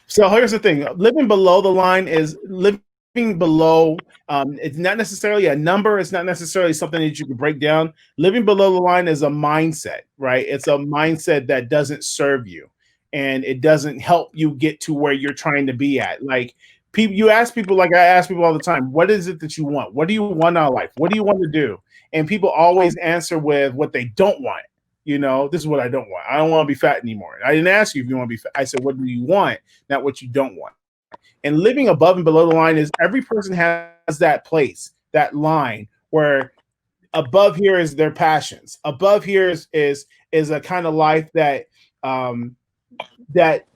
So here's the thing: living below the line is living below. It's not necessarily a number. It's not necessarily something that you can break down. Living below the line is a mindset, right? It's a mindset that doesn't serve you, and it doesn't help you get to where you're trying to be at. Like people, you ask people, like I ask people all the time, what is it that you want? What do you want out of life? What do you want to do? And people always answer with what they don't want. You know, this is what I don't want. I don't want to be fat anymore. I didn't ask you if you want to be fat. I said, what do you want? Not what you don't want. And living above and below the line is every person has that place, that line where above here is their passions. Above here is a kind of life that that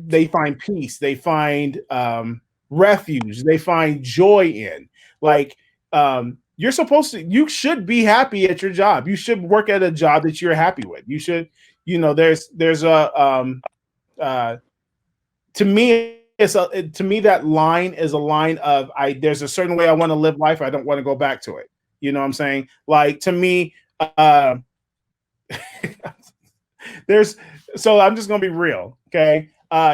they find peace, they find refuge, they find joy in. Like you should be happy at your job. You should work at a job that you're happy with. You should, there's a to me that line is a line of there's a certain way I want to live life. I don't want to go back to it. You know what I'm saying? Like to me, so I'm just gonna be real, okay?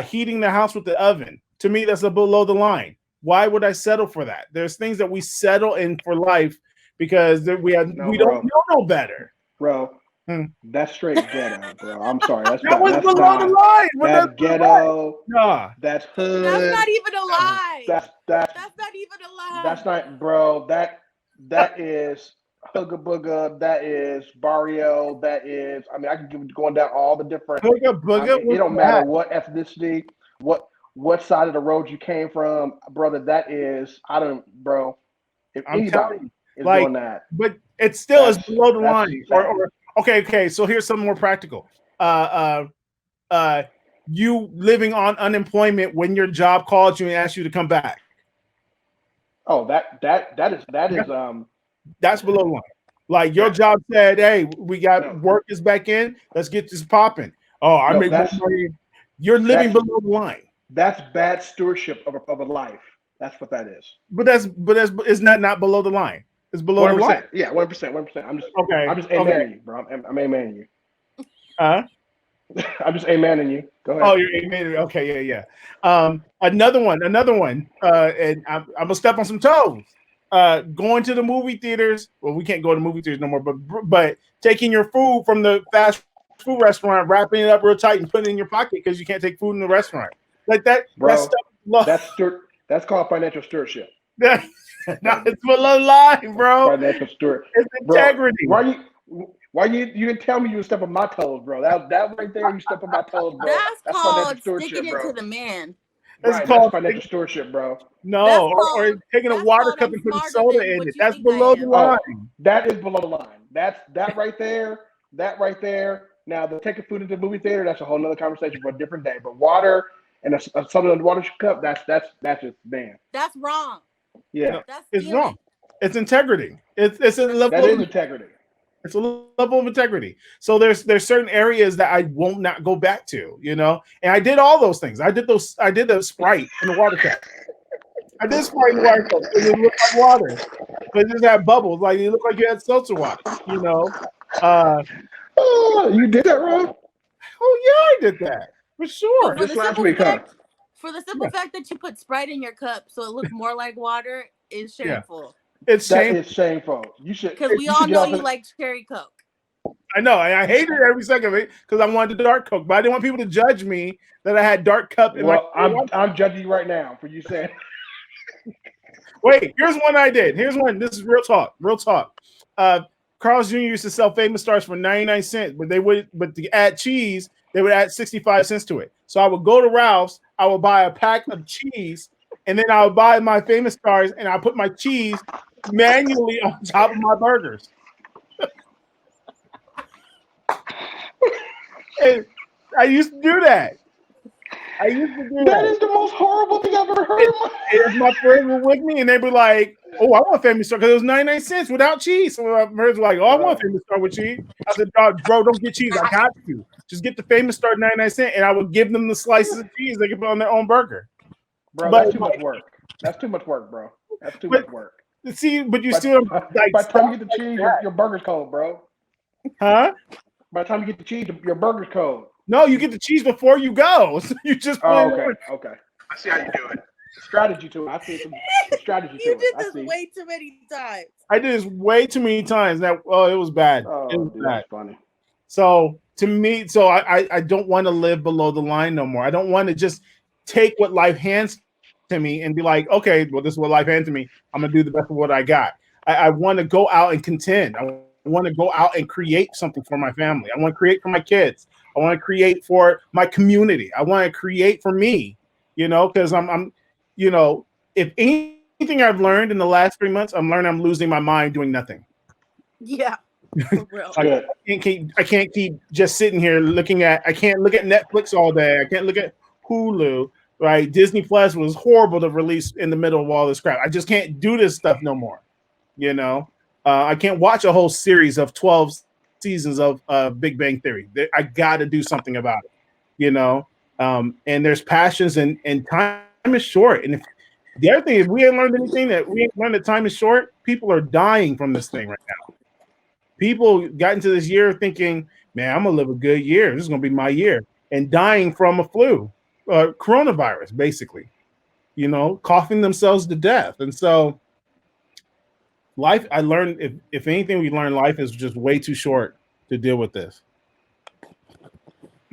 Heating the house with the oven. To me, that's a below the line. Why would I settle for that? There's things that we settle in for life because we don't know better. Bro, that's straight ghetto, bro. I'm sorry. That's below the line. That's ghetto. Nah. That's hood. That's not even a lie. That's not even a lie. That's not, bro. That is Hooga Booga. That is Barrio. That is, I mean, I can keep going down all the different. Hooga Booga. It don't matter what ethnicity, what side of the road you came from, brother. That is, bro. If anybody is doing that, but it still is below the line. Okay. So here's something more practical. You living on unemployment when your job calls you and asks you to come back. Oh, that is that's below the line. Like your job said, "Hey, we got work is back in. Let's get this popping." Oh, I make more money. You're living below the line. That's bad stewardship of a life. That's what that is. But isn't that not below the line? It's below 100%. The line. Yeah, 1%. I'm just amening you, bro. I'm amening you. I'm just amening you. Go ahead. Oh, you're amening. Okay, yeah. Another one. And I'm gonna step on some toes. Going to the movie theaters. Well, we can't go to movie theaters no more. But taking your food from the fast food restaurant, wrapping it up real tight, and putting it in your pocket because you can't take food in the restaurant. Like that, bro. That's called financial stewardship. No, it's below the line, bro. Financial steward. It's integrity. Bro, why you didn't tell me you would step on my toes, bro? That right there, you step on my toes, bro. That's called sticking it to the man. Right, that's financial stewardship, bro. No, or taking a water cup and putting soda in it. That's below the line. That is below the line. That right there. That right there. Now, the taking food into the movie theater, that's a whole nother conversation for a different day. But water and something in the water cup, that's just man. That's wrong. Yeah, it's wrong. It's integrity. It's a level. That is integrity. It's a level of integrity. So there's certain areas that I won't not go back to, And I did all those things. I did the Sprite in the water cup. I did Sprite in the water cup. It looked like water, but it just had bubbles. Like it looked like you had seltzer water. Oh, you did that, Rob? Oh yeah, I did that for sure. Just last week, For the simple fact that you put Sprite in your cup so it looks more like water is shameful. It's shameful. It's shameful. You should, because we all know you like cherry Coke. I know, and I hated every second of it because I wanted the dark Coke, but I didn't want people to judge me that I had dark cup. I'm judging you right now for you saying. Wait, here's one I did. Here's one. This is real talk. Real talk. Carl's Jr. used to sell Famous Stars for 99 cents, but to add cheese, they would add 65 cents to it. So I would go to Ralph's, I would buy a pack of cheese, and then I would buy my Famous Stars, and I put my cheese manually on top of my burgers. And I used to do that. I used to do That is the most horrible thing I've ever heard. If my friends were with me and they'd be like, "Oh, I want Family Star," because it was 99 cents without cheese. So my friends were like, "Oh, I want Family Star with cheese." I said, "Bro, don't get cheese. I got you. Just get the Famous Star 99 cents," and I would give them the slices of cheese they could put on their own burger. Bro, But that's too much work. That's too much work, bro. That's too but much work. see, but you By still like the time you get the stuff cheese, like your burger's cold, bro. huh? By the time you get the cheese, your burger's cold. No, you get the cheese before you go. So you just put Oh, it okay, on. okay. I see how you do it. Strategy to it. I see some strategy to You it. did I this see. way too many times. I did this way too many times. That it was bad. Oh, It was dude, bad. that's funny. So to me, I don't want to live below the line no more. I don't want to just take what life hands to me and be like, okay, well, this is what life hands to me. I'm gonna do the best of what I got. I want to go out and contend. I want to go out and create something for my family. I want to create for my kids. I want to create for my community. I want to create for me, because I'm, if anything I've learned in the last 3 months, I'm learning I'm losing my mind doing nothing. Yeah, for real. Like, I can't keep just sitting here I can't look at Netflix all day. I can't look at Hulu, right? Disney Plus was horrible to release in the middle of all this crap. I just can't do this stuff no more. I can't watch a whole series of 12 seasons of Big Bang Theory. I got to do something about it, and there's passions and time is short. And if the other thing is we ain't learned anything, that we ain't learned that time is short, people are dying from this thing right now. People got into this year thinking, man, I'm going to live a good year. This is going to be my year. And dying from a flu, coronavirus, basically, coughing themselves to death. And so life, I learned, if anything, we learned life is just way too short to deal with this.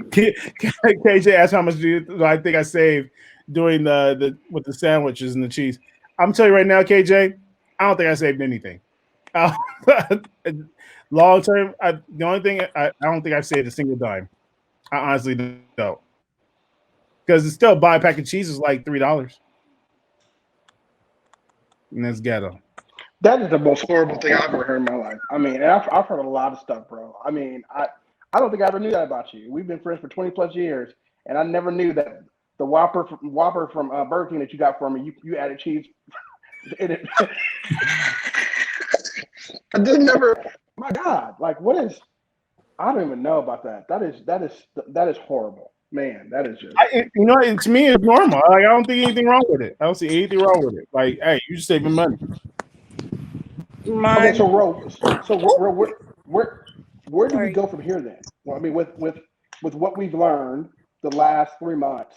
KJ asked how much do I think I saved doing with the sandwiches and the cheese. I'm telling you right now, KJ, I don't think I saved anything. Long term, the only thing I don't think I've saved a single dime. I honestly don't, because it's still buy a pack of cheese is like $3, and that's ghetto. That is the most horrible thing I've ever heard in my life. I mean, and I've heard a lot of stuff, bro. I mean, I don't think I ever knew that about you. We've been friends for 20 plus years, and I never knew that the Whopper from Burger King that you got for me, you added cheese in it. I just never. My God, like what is? I don't even know about that. That is horrible, man. That is just. To me, it's normal. Like I don't think anything wrong with it. I don't see anything wrong with it. Like, hey, you just saving money. Okay, so Ro, where do we go from here then? Well, I mean, with what we've learned the last 3 months,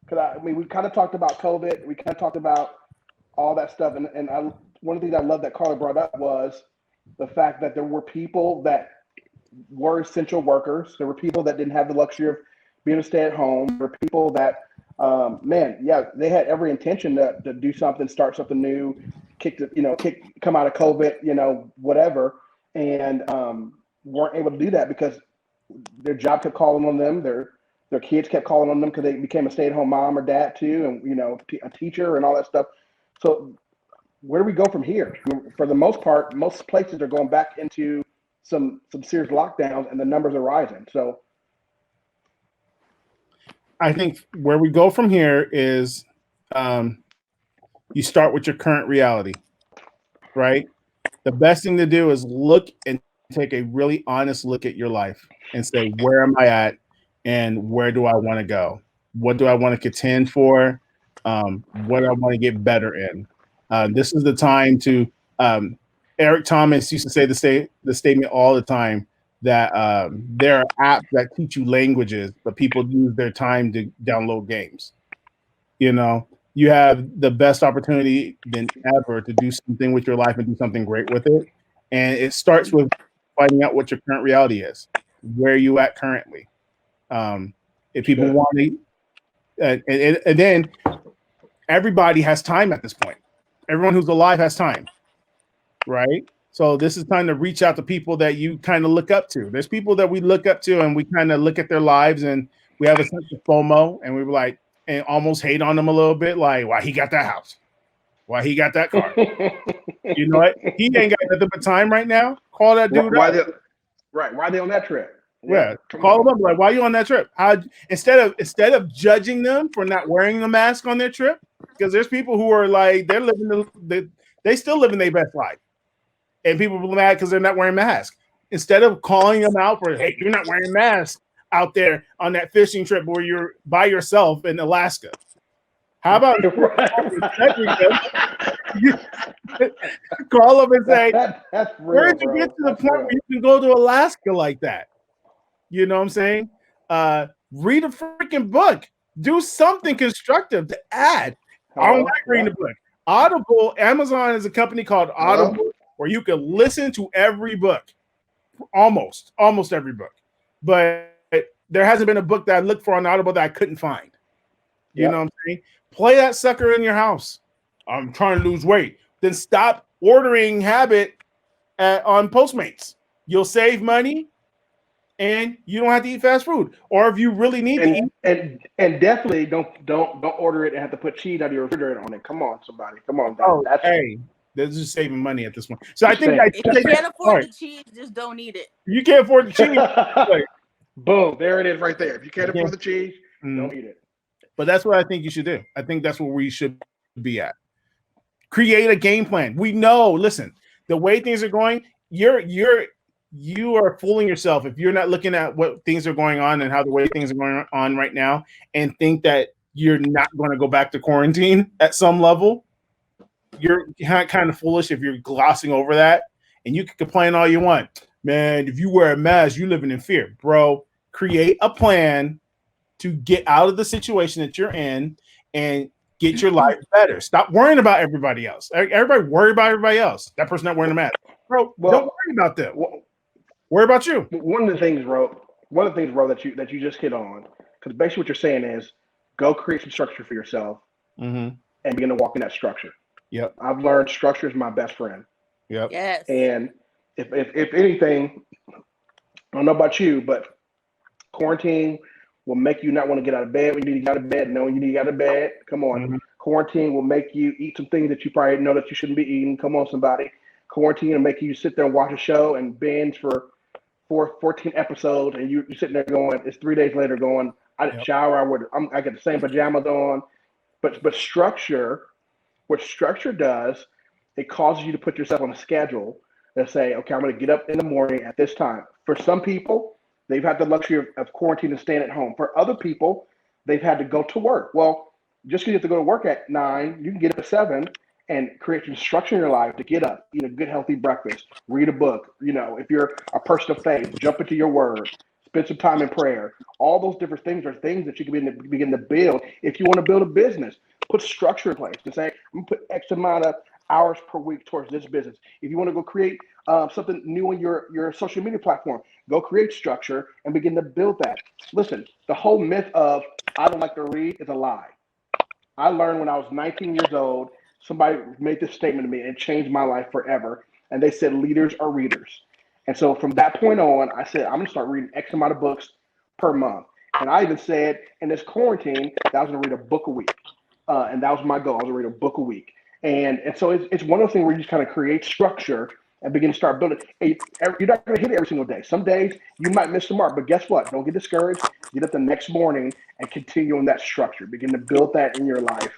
because we kind of talked about COVID, we kind of talked about all that stuff, and one of the things I love that Karla brought up was the fact that there were people that were essential workers. There were people that didn't have the luxury of being a stay-at-home. There were people that, they had every intention to do something, start something new, come out of COVID, whatever, and weren't able to do that because their job kept calling on them. Their kids kept calling on them because they became a stay-at-home mom or dad too, and a teacher and all that stuff. So where do we go from here? I mean, for the most part, most places are going back into some serious lockdowns, and the numbers are rising. So I think where we go from here is you start with your current reality, right? The best thing to do is look and take a really honest look at your life and say, where am I at and where do I want to go? What do I want to contend for? What do I want to get better in? This is the time to Eric Thomas used to say the statement all the time that there are apps that teach you languages, but people use their time to download games. You have the best opportunity than ever to do something with your life and do something great with it. And it starts with finding out what your current reality is. Where are you at currently? If people want to, and then everybody has time at this point. Everyone who's alive has time, right? So this is time to reach out to people that you kind of look up to. There's people that we look up to and we kind of look at their lives and we have a sense of FOMO and we're like, and almost hate on them a little bit. Like, why he got that house? Why he got that car? You know what? He ain't got nothing but time right now. Call that dude why up. Why are they on that trip? Yeah, Come call on. them up. Like, why are you on that trip? How instead of judging them for not wearing a mask on their trip, because there's people who are like they still living their best life, and people are mad because they're not wearing masks. Instead of calling them out for, hey, you're not wearing masks out there on that fishing trip where you're by yourself in Alaska. How about Right. call them and say, That's where real, did you get bro. to the That's point real. where you can go to Alaska like that? You know what I'm saying? Read a freaking book. Do something constructive to add. I don't Hello? like reading Yeah. a book. Audible, Amazon is a company called Hello? Audible where you can listen to every book, almost every book. But there hasn't been a book that I looked for on Audible that I couldn't find. You know Yep. what I'm saying? Play that sucker in your house. I'm trying to lose weight. Then stop ordering Habit on Postmates. You'll save money and you don't have to eat fast food. Or if you really need to eat, And definitely don't order it and have to put cheese out of your refrigerator on it. Come on, somebody. Come on. oh, That's hey, they're just saving money at this point. So I just think saying. If you can't afford the cheese, just don't eat it. you can't afford the cheese. Like, Boom. There it is right there. If you can't yeah. afford the cheese, don't eat it. But that's what I think you should do. I think that's where we should be at. Create a game plan. We know, listen, the way things are going, you are fooling yourself if you're not looking at what things are going on and how the way things are going on right now and think that you're not going to go back to quarantine at some level. You're kind of foolish if you're glossing over that. And you can complain all you want. Man, if you wear a mask, you're living in fear. Bro, create a plan to get out of the situation that you're in and get your life better. Stop worrying about everybody else. Everybody worry about everybody else. That person not wearing a mask. Bro, don't worry about them. Worry about you. One of the things, Ro, that you just hit on, because basically what you're saying is go create some structure for yourself and begin to walk in that structure. Yep. I've learned structure is my best friend. Yep. Yes. And if anything, I don't know about you, but quarantine will make you not want to get out of bed when you need to get out of bed, knowing you need to get out of bed. Come on. Quarantine will make you eat some things that you probably know that you shouldn't be eating. Come on, somebody. Quarantine will make you sit there and watch a show and binge for 14 episodes, and you're sitting there going, it's 3 days later going, I didn't shower, I got the same pajamas on. But structure, what structure does, it causes you to put yourself on a schedule that say, okay, I'm going to get up in the morning at this time. For some people, they've had the luxury of quarantine and staying at home. For other people, they've had to go to work. Well, just because you have to go to work at 9, you can get up at 7 and create some structure in your life to get up, eat a good, healthy breakfast, read a book. You know, if you're a person of faith, jump into your word, spend some time in prayer. All those different things are things that you can begin to build. If you want to build a business, put structure in place to say, I'm going to put X amount of hours per week towards this business. If you want to go create something new on your social media platform, go create structure and begin to build that. Listen, the whole myth of I don't like to read is a lie. I learned when I was 19 years old, somebody made this statement to me and it changed my life forever. And they said leaders are readers. And so from that point on, I said, I'm going to start reading X amount of books per month. And I even said in this quarantine that I was going to read a book a week. And that was my goal. I was going to read a book a week. And so it's one of those things where you just kind of create structure and begin to start building. You're not going to hit it every single day. Some days you might miss the mark, but guess what? Don't get discouraged. Get up the next morning and continue on that structure. Begin to build that in your life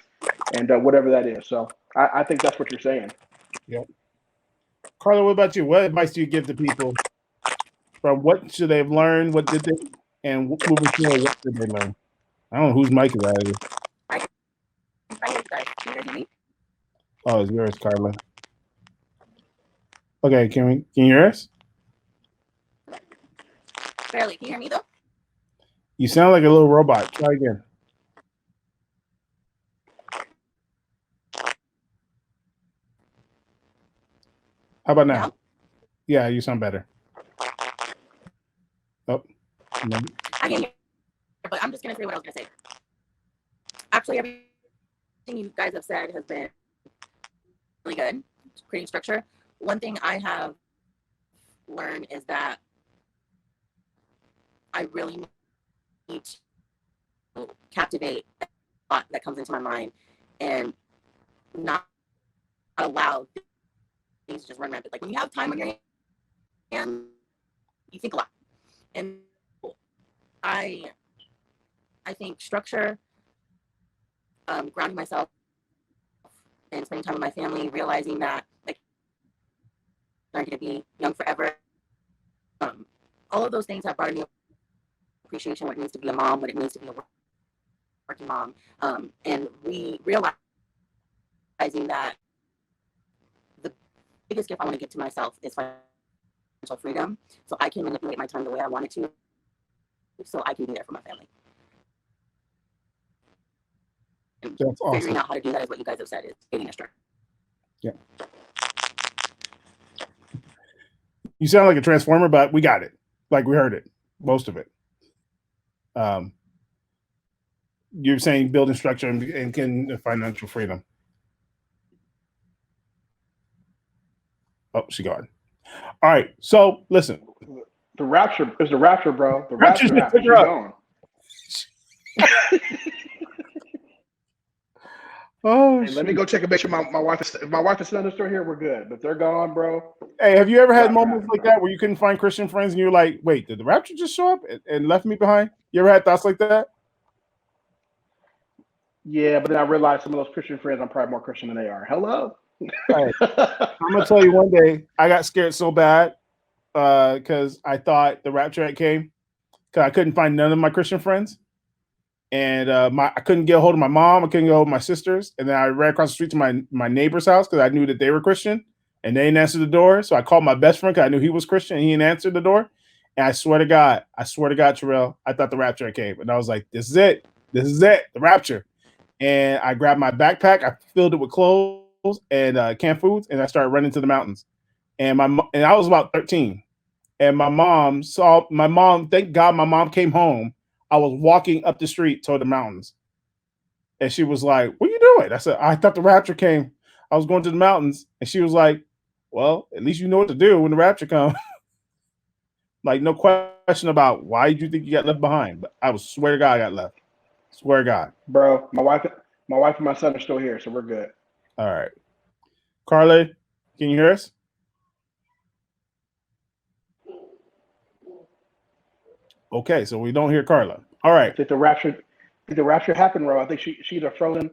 and whatever that is. So I think that's what you're saying. Yep. Karla, what about you? What advice do you give to people from what should they have learned? What did they, and moving forward, what did they learn? I don't know whose mic is out of here. Oh, it's yours, Karla. Okay, can you hear us? Barely. Can you hear me though? You sound like a little robot. Try again. How about now? Yeah, you sound better. Oh, no. I can hear, but I'm just gonna say what I was gonna say. Actually, everything you guys have said has been really good. Creating structure. One thing I have learned is that I really need to captivate the thought that comes into my mind and not allow things to just run rampant. Like when you have time on your hands, you think a lot. And I think structure, grounding myself and spending time with my family, realizing that like I'm going to be young forever. All of those things have brought me appreciation what it means to be a mom, what it means to be a working mom, and realizing that the biggest gift I want to give to myself is financial freedom, so I can manipulate my time the way I want it to, so I can be there for my family. And That's awesome. figuring out how to do that is what you guys have said is getting a structure. Yeah. You sound like a transformer, but we got it. Like we heard it, most of it. You're saying building structure and getting financial freedom. Oh, she gone. All right. So listen. The rapture is the rapture, bro. The Rapture's rapture happened. She's gone. Oh, hey, let me go check and make sure my wife and son are still here. We're good, but they're gone, bro. Hey, have you ever had moments like that where you couldn't find Christian friends and you're like, wait, did the rapture just show up and left me behind? You ever had thoughts like that? Yeah, but then I realized some of those Christian friends, I'm probably more Christian than they are. Hello. Right. I'm gonna tell you one day I got scared so bad because I thought the rapture had came because I couldn't find none of my Christian friends. And I couldn't get a hold of my mom. I couldn't get a hold of my sisters. And then I ran across the street to my neighbor's house because I knew that they were Christian and they didn't answer the door. So I called my best friend because I knew he was Christian and he didn't answer the door. And I swear to God, Terrell, I thought the rapture came. And I was like, this is it. The rapture. And I grabbed my backpack. I filled it with clothes and canned foods. And I started running to the mountains. And I was about 13. And my mom, thank God my mom came home. I was walking up the street toward the mountains. And she was like, what are you doing? I said, I thought the rapture came. I was going to the mountains. And she was like, well, at least you know what to do when the rapture comes. Like, no question about why did you think you got left behind? But I swear to God I got left. Swear to God. Bro, my wife and my son are still here, so we're good. All right. Karla, can you hear us? Okay, so we don't hear Karla. All right. I think the rapture happened, bro. I think she's a frozen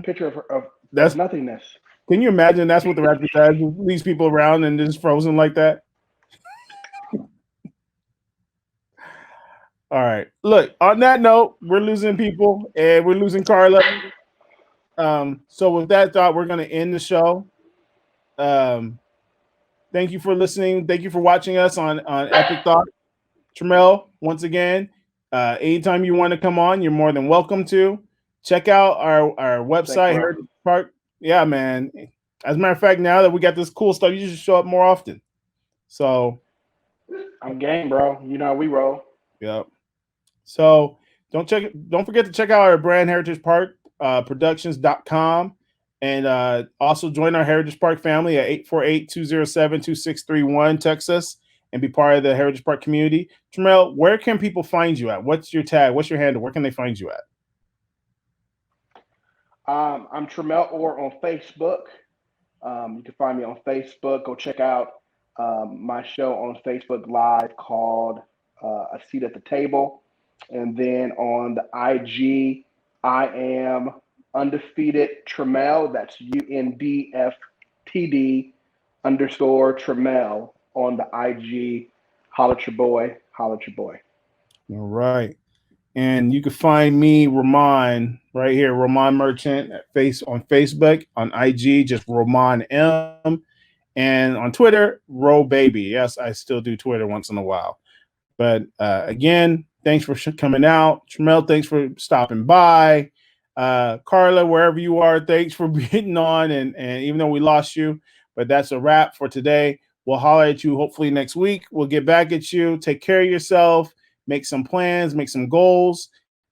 picture of nothingness. Can you imagine that's what the rapture does? Leaves people around and just frozen like that? All right. Look, on that note, we're losing people and we're losing Karla. So with that thought, we're going to end the show. Thank you for listening. Thank you for watching us on Epic Thought. Trammel, once again, anytime you want to come on, you're more than welcome to. Check out our website, Heritage Park. Yeah, man. As a matter of fact, now that we got this cool stuff, you should show up more often. So I'm game, bro. You know how we roll. Yep. So don't forget to check out our brand Heritage Park productions.com and also join our Heritage Park family at 848-207-2631. Text us and be part of the Heritage Park community. Trammel, where can people find you at? What's your tag? What's your handle? Where can they find you at? I'm Trammel Orr on Facebook. You can find me on Facebook. Go check out my show on Facebook Live called A Seat at the Table. And then on the IG, I am undefeated Trammel. That's UNDFTD_Trammel on the IG. Holla at your boy. Holla at your boy. All right. And you can find me, Rohmon, right here, Rohmon Merchant on Facebook, on IG, just Rohmon M, and on Twitter, Ro Baby. Yes, I still do Twitter once in a while. But again, thanks for coming out. Trammel, thanks for stopping by. Karla, wherever you are, thanks for being on. And even though we lost you, but that's a wrap for today. We'll holler at you hopefully next week. We'll get back at you. Take care of yourself. Make some plans, make some goals,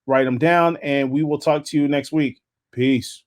write them down, and we will talk to you next week. Peace.